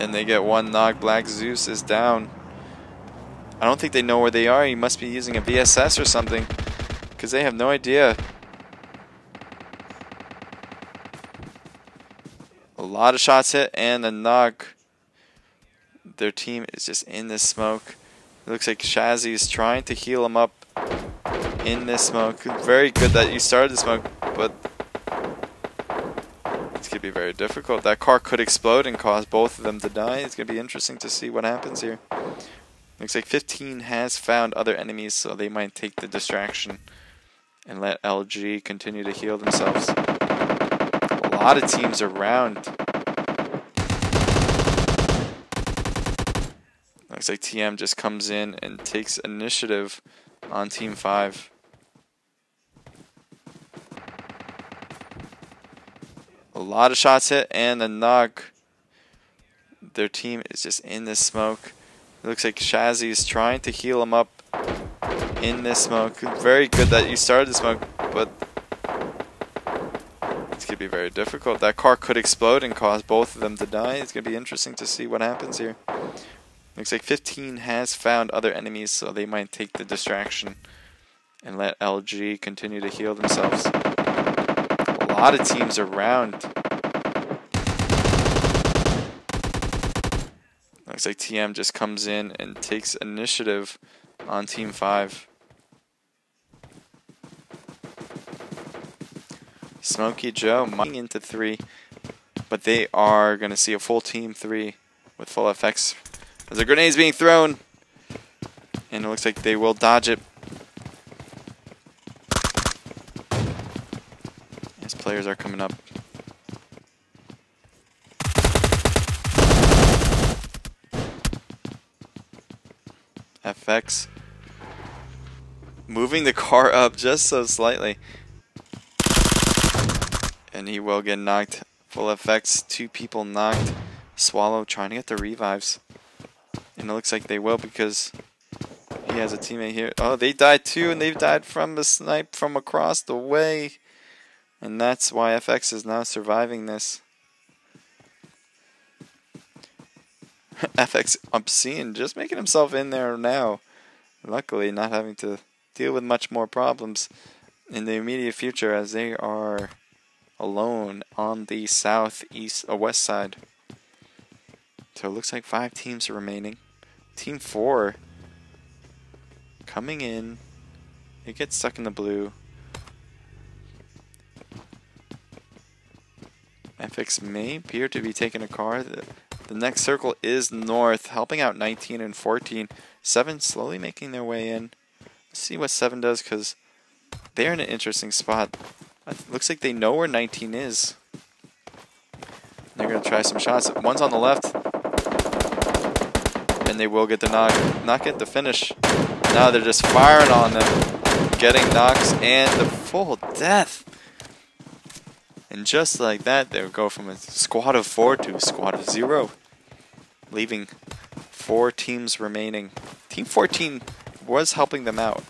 And they get one knock. Black Zeus is down. I don't think they know where they are. He must be using a VSS or something, because they have no idea. A lot of shots hit and a knock. Their team is just in this smoke. It looks like Shazzy is trying to heal him up in this smoke. Very good that you started the smoke, but it's going to be very difficult. That car could explode and cause both of them to die. It's going to be interesting to see what happens here. Looks like 15 has found other enemies, so they might take the distraction and let LG continue to heal themselves. A lot of teams around. Looks like TM just comes in and takes initiative on Team 5. A lot of shots hit and a knock. Their team is just in this smoke. It looks like Shazzy is trying to heal him up in this smoke. Very good that you started the smoke, but it's going to be very difficult. That car could explode and cause both of them to die. It's going to be interesting to see what happens here. Looks like 15 has found other enemies, so they might take the distraction and let LG continue to heal themselves. A lot of teams around. Looks like TM just comes in and takes initiative on Team 5. Smokey Joe mining into 3, but they are going to see a full Team 3 with full FX. As a grenade is being thrown, and it looks like they will dodge it. As players are coming up. FX moving the car up just so slightly. And he will get knocked. Full effects, 2 people knocked. Swallow trying to get the revives. And it looks like they will because he has a teammate here. Oh, they died too, and they've died from the snipe from across the way. And that's why FX is now surviving this. FX obscene, just making himself in there now. Luckily, not having to deal with much more problems in the immediate future as they are alone on the west side. So it looks like 5 teams are remaining. Team 4 coming in. It gets stuck in the blue. FX may appear to be taking a car. The next circle is north, helping out 19 and 14. 7 slowly making their way in. Let's see what 7 does because they're in an interesting spot. It looks like they know where 19 is. They're going to try some shots. One's on the left. And they will get the knock. Not get the finish. Now they're just firing on them. Getting knocks and the full death. And just like that, they'll go from a squad of 4 to a squad of 0. Leaving 4 teams remaining. Team 14 was helping them out.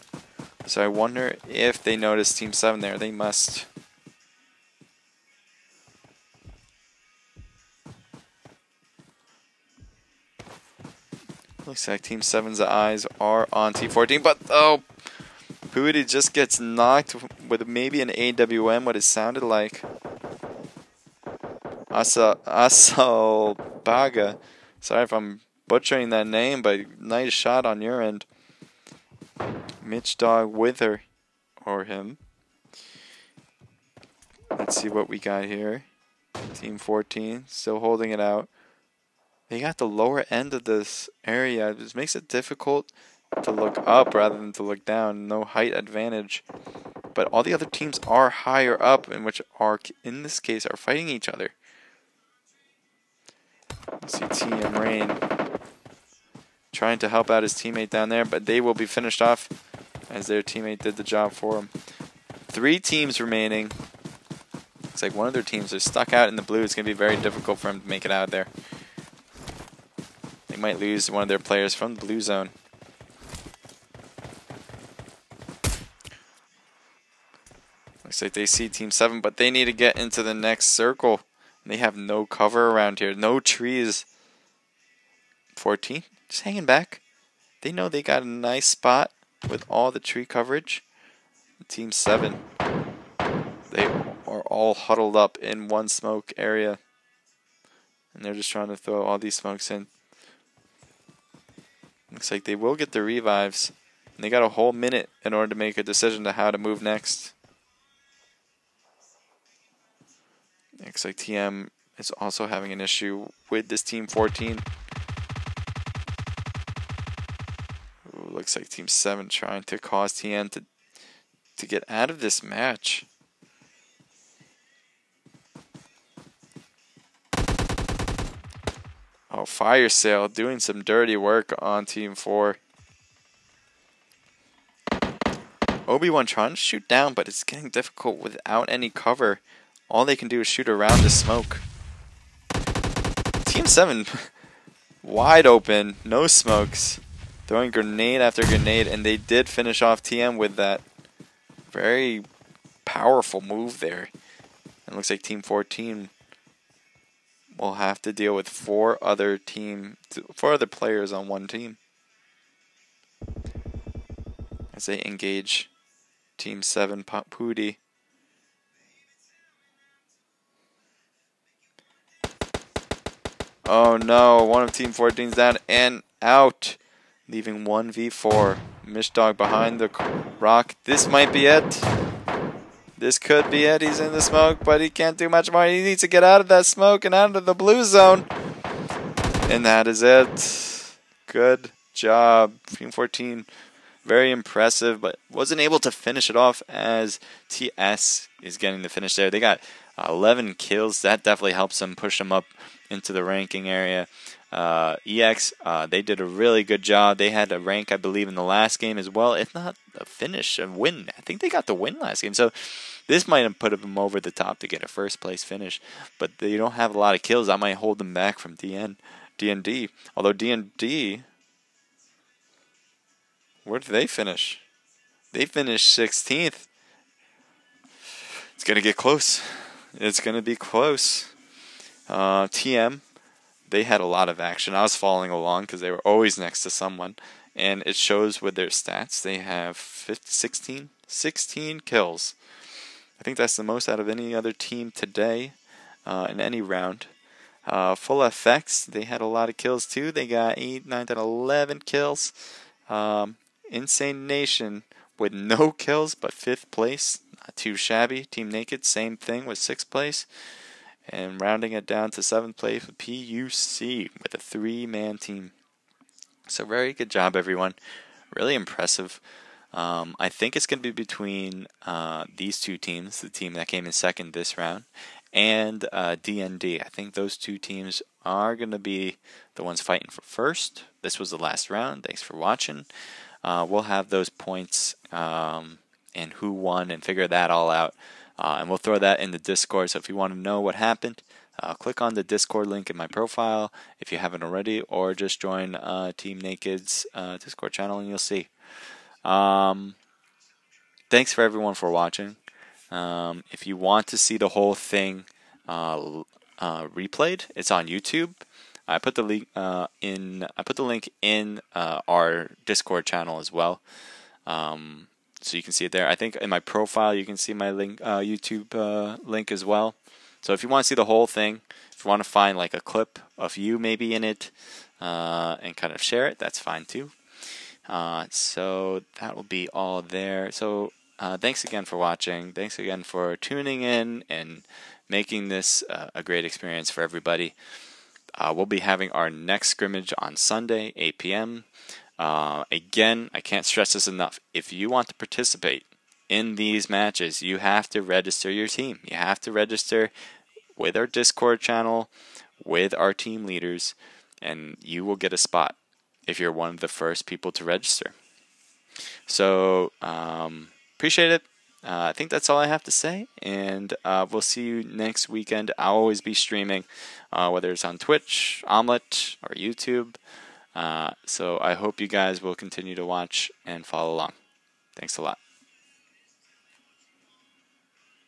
So I wonder if they noticed Team 7 there. They must. Looks like Team 7's eyes are on Team 14, but oh, Pooty just gets knocked with maybe an AWM, what it sounded like. Asalbaga. Sorry if I'm butchering that name, but nice shot on your end. Mitch Dog with her, or him. Let's see what we got here. Team 14, still holding it out. They got the lower end of this area. This makes it difficult to look up rather than to look down. No height advantage. But all the other teams are higher up, and which are, in this case, are fighting each other. Let's see TM Rain trying to help out his teammate down there, but they will be finished off as their teammate did the job for them. 3 teams remaining. Looks like one of their teams is stuck out in the blue. It's going to be very difficult for them to make it out of there. They might lose one of their players from the blue zone. Looks like they see Team 7, but they need to get into the next circle. They have no cover around here. No trees. 14, just hanging back. They know they got a nice spot with all the tree coverage. Team 7, they are all huddled up in one smoke area. And they're just trying to throw all these smokes in. Looks like they will get the revives. And they got a whole minute in order to make a decision to how to move next. Looks like TM is also having an issue with this Team 14. Ooh, looks like Team 7 trying to cause TM to get out of this match. Oh, Fire Sale doing some dirty work on Team 4. Obi-Wan trying to shoot down, but it's getting difficult without any cover. All they can do is shoot around the smoke. Team 7, wide open, no smokes. Throwing grenade after grenade, and they did finish off TM with that very powerful move there. And it looks like Team 14 will have to deal with 4 other players on one team as they engage Team 7 Pooty. Oh no, one of Team 14's down and out, leaving 1v4. Mishdog behind the rock. This might be it. This could be it. He's in the smoke, but he can't do much more. He needs to get out of that smoke and out of the blue zone. And that is it. Good job. Team 14 very impressive, but wasn't able to finish it off as TS is getting the finish there. They got 11 kills. That definitely helps them push them up into the ranking area. EX, they did a really good job. They had a rank, I believe, in the last game as well, if not a finish, a win. I think they got the win last game, so this might have put them over the top to get a first place finish, but they don't have a lot of kills. That might hold them back from DND. Although DND, where did they finish? They finished 16th. It's going to get close. It's going to be close. TM, they had a lot of action. I was following along because they were always next to someone, and it shows with their stats. They have 16 kills. I think that's the most out of any other team today in any round. Full FX, they had a lot of kills too. They got 8, 9, 10, 11 kills. Insane Nation with no kills but 5th place. Not too shabby. Team Naked, same thing with 6th place. And rounding it down to 7th place with PUC with a 3-man team. So very good job, everyone. Really impressive. I think it's going to be between these two teams, the team that came in second this round, and DND. I think those two teams are going to be the ones fighting for first. This was the last round. Thanks for watching. We'll have those points and who won and figure that all out. And we'll throw that in the Discord. So if you want to know what happened, click on the Discord link in my profile if you haven't already, or just join Team Naked's Discord channel and you'll see. Thanks for everyone for watching. If you want to see the whole thing replayed, it's on YouTube. I put the link in our Discord channel as well, so you can see it there. I think in my profile you can see my link, YouTube link as well. So if you want to see the whole thing, if you want to find like a clip of you maybe in it and kind of share it, that's fine too. So that will be all there. So thanks again for watching. Thanks again for tuning in and making this a great experience for everybody. We'll be having our next scrimmage on Sunday, 8 p.m. Again, I can't stress this enough. If you want to participate in these matches, you have to register your team. You have to register with our Discord channel, with our team leaders, and you will get a spot if you're one of the first people to register. So, appreciate it. I think that's all I have to say, and we'll see you next weekend. I'll always be streaming, whether it's on Twitch, Omlet, or YouTube. So I hope you guys will continue to watch and follow along. Thanks a lot.